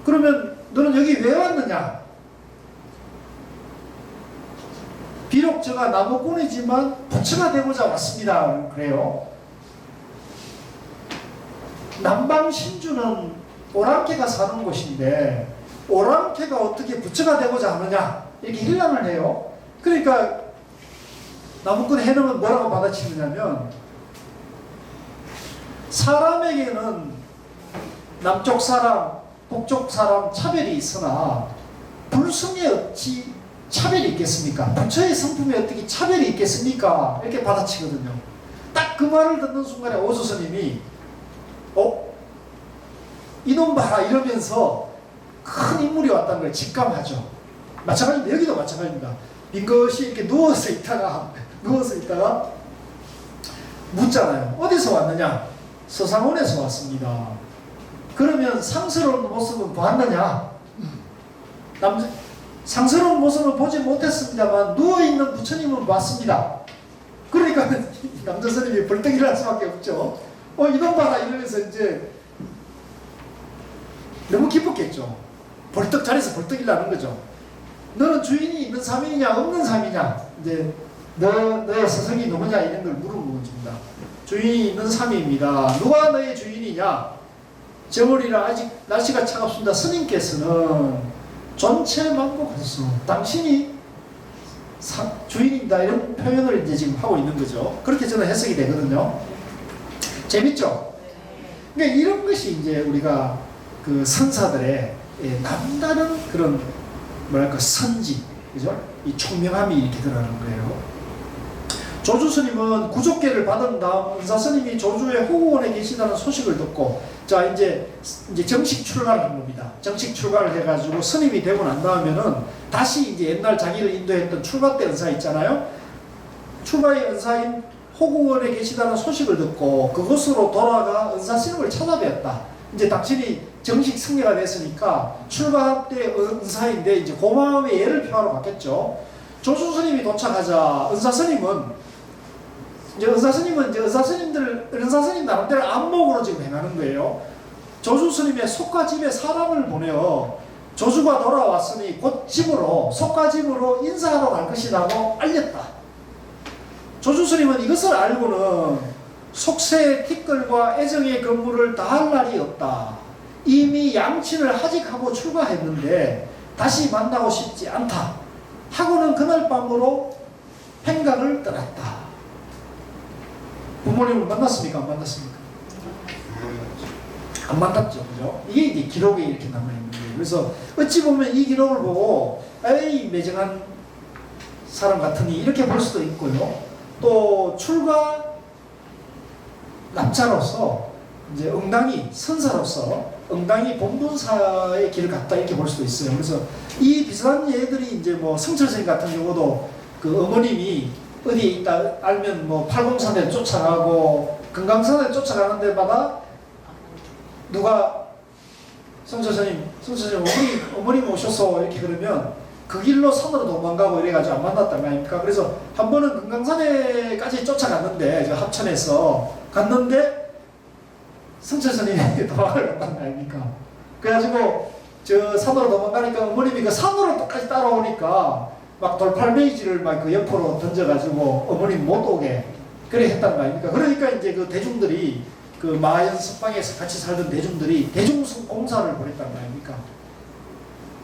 그러면 너는 여기 왜 왔느냐? 비록 제가 나무꾼이지만 부처가 되고자 왔습니다. 그래요. 남방 신주는 오랑캐가 사는 곳인데 오랑캐가 어떻게 부처가 되고자 하느냐? 이렇게 힐난을 해요. 그러니까 나무꾼 해능은 뭐라고 받아치느냐면 사람에게는 남쪽 사람, 북쪽 사람 차별이 있으나 불성에 어찌 차별이 있겠습니까? 부처의 성품에 어떻게 차별이 있겠습니까? 이렇게 받아치거든요. 딱 그 말을 듣는 순간에 오조 스님이 이놈 봐라 이러면서 큰 인물이 왔다는 걸 직감하죠. 마찬가지입니다. 여기도 마찬가지입니다. 빈것이 이렇게 누워서 있다가 묻잖아요. 어디서 왔느냐? 서상원에서 왔습니다. 그러면 상스러운 모습은 보았느냐? 상스러운 모습은 보지 못했습니다만 누워있는 부처님은 봤습니다. 그러니까 남자 스님이 벌떡 일어날 수밖에 없죠. 이놈 봐라 이러면서 이제 너무 기뻤겠죠. 벌떡 자리에서 벌떡 일어나는 거죠. 너는 주인이 있는 삼위냐 없는 삼위냐? 이제 너의 스승이 누구냐 이런 걸 물어봅니다. 주인이 있는 삼위입니다. 누가 너의 주인이냐? 정월이라 아직 날씨가 차갑습니다. 스님께서는 전체 만복하소서. 당신이 주인입니다. 이런 표현을 이제 지금 하고 있는 거죠. 그렇게 저는 해석이 되거든요. 재밌죠? 그러니까 이런 것이 이제 우리가 그 선사들의 남다른 그런 뭐랄까 선지, 그죠? 이 총명함이 이렇게 드러나는 거예요. 조주 스님은 구족계를 받은 다음 은사 스님이 조주의 호구원에 계시다는 소식을 듣고 자 이제 정식 출가를 한 겁니다. 정식 출가를 해가지고 스님이 되고 난 다음에는 다시 이제 옛날 자기를 인도했던 출가 때 은사 있잖아요. 출가의 은사인 호구원에 계시다는 소식을 듣고 그곳으로 돌아가 은사 스님을 찾아뵈었다. 이제 당신이 정식 승려가 됐으니까 출가 때 은사인데 이제 고마움의 예를 표하러 갔겠죠. 조주 스님이 도착하자 은사 스님은 은사 스님 나름대로 안목으로 지금 행하는 거예요. 조주 스님의 속가 집에 사람을 보내어 조주가 돌아왔으니 곧 속가 집으로 인사하러 갈 것이라고 알렸다. 조주 스님은 이것을 알고는 속세의 티끌과 애정의 근무를 다할 날이 없다. 이미 양친을 하직하고 출가했는데 다시 만나고 싶지 않다. 하고는 그날 밤으로 행각을 떠났다. 부모님을 만났습니까? 안 만났습니까? 안 만났죠. 그죠? 이게 이제 기록에 이렇게 남아있는 거예요. 그래서 어찌 보면 이 기록을 보고 에이 매정한 사람 같으니 이렇게 볼 수도 있고요. 또 출가 납자로서 이제 응당이 선사로서 응당이 본분사의 길을 갔다 이렇게 볼 수도 있어요. 그래서 이 비슷한 예들이 이제 뭐 성철생 같은 경우도 그 어머님이 어디에 있다 알면 뭐 팔공산에 쫓아가고 금강산에 쫓아가는 데마다 누가 성철스님 어머님 오셔서 이렇게 그러면 그 길로 산으로 도망가고 이래가지고 안 만났단 말입니까? 그래서 한 번은 금강산에까지 쫓아갔는데 저 합천에서 갔는데 성철스님이 도망을 갔단 말입니까? 그래가지고 저 산으로 도망가니까 어머님이 그 산으로 똑같이 따라오니까 막 돌팔매이지를 막 그 옆으로 던져가지고 어머님 못 오게 그래 했단 말입니까? 그러니까 이제 그 대중들이 그 마하연 석방에서 같이 살던 대중들이 대중공사를 벌였단 말입니까?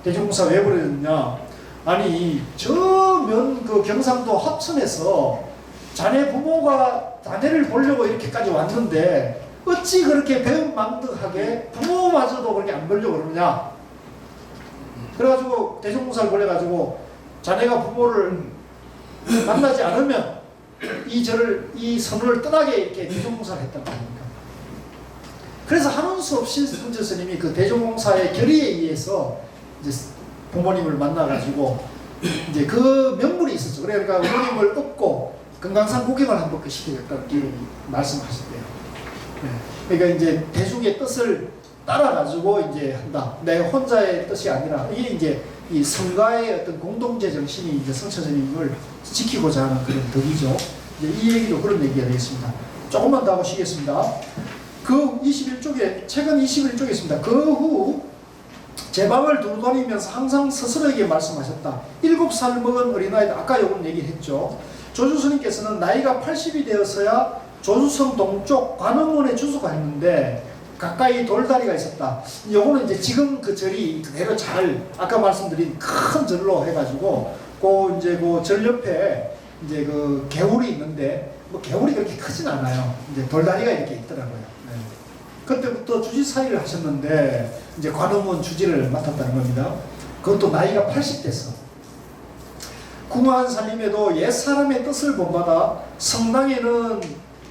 대중공사 왜 벌였느냐? 아니 저면 그 경상도 합천에서 자네 부모가 자네를 보려고 이렇게까지 왔는데 어찌 그렇게 배은망덕하게 부모마저도 그렇게 안 보려고 그러느냐? 그래가지고 대중공사를 벌여가지고 자네가 부모를 만나지 않으면 이 선을 떠나게 이렇게 대중공사를 했단 말입니까? 그래서 하는 수 없이 성철 스님이 그 대중공사의 결의에 의해서 이제 부모님을 만나가지고 이제 그 명분이 있었죠. 그러니까 어머님을 업고 금강산 구경을 한 번 시키겠다는 말씀하셨대요. 네. 그러니까 이제 대중의 뜻을 따라가지고 이제 한다. 내 혼자의 뜻이 아니라 이게 이제 이 성가의 어떤 공동체 정신이 이제 성철 스님을 지키고자 하는 그런 덕이죠. 이제 이 얘기도 그런 얘기가 되겠습니다. 조금만 더 보시겠습니다. 그 21쪽에 최근 21쪽에 있습니다. 그 후 제 방을 두루다니면서 항상 스스로에게 말씀하셨다. 7살 먹은 어린아이들 아까 요건 얘기했죠. 조주스님께서는 나이가 80이 되어서야 조주성 동쪽 관음원에 주소했는데 가까이 돌다리가 있었다. 요거는 이제 지금 그 절이 그대로 잘 아까 말씀드린 큰 절로 해가지고 그 이제 그 절 옆에 이제 그 개울이 있는데 뭐 개울이 그렇게 크진 않아요. 이제 돌다리가 이렇게 있더라고요. 네. 그때부터 주지사위를 하셨는데 이제 관음원 주지를 맡았다는 겁니다. 그것도 나이가 80됐어. 궁화한 살림에도 옛 사람의 뜻을 본받아 성당에는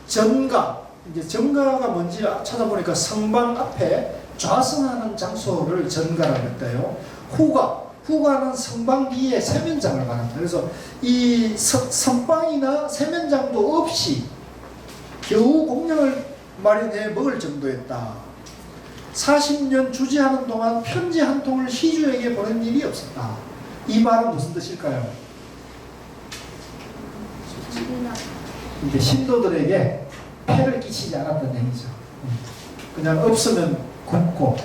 전가, 이제 전가가 뭔지 찾아보니까 성방 앞에 좌선하는 장소를 전가라고 했대요. 후가는 성방 뒤에 세면장을 말합니다. 그래서 이 선방이나 세면장도 없이 겨우 공양을 마련해 먹을 정도였다. 40년 주지하는 동안 편지 한 통을 시주에게 보낸 일이 없었다. 이 말은 무슨 뜻일까요? 이제 신도들에게 폐를 끼치지 않았다는 얘기죠. 그냥 없으면 굶고,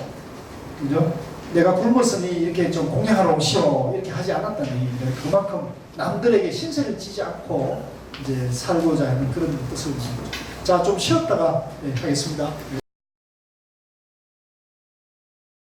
그죠? 내가 굶었으니 이렇게 좀 공양하러 오시오 이렇게 하지 않았다는 얘기입니다. 그만큼 남들에게 신세를 지지 않고 이제 살고자 하는 그런 뜻을 줍니다. 자, 좀 쉬었다가 하겠습니다.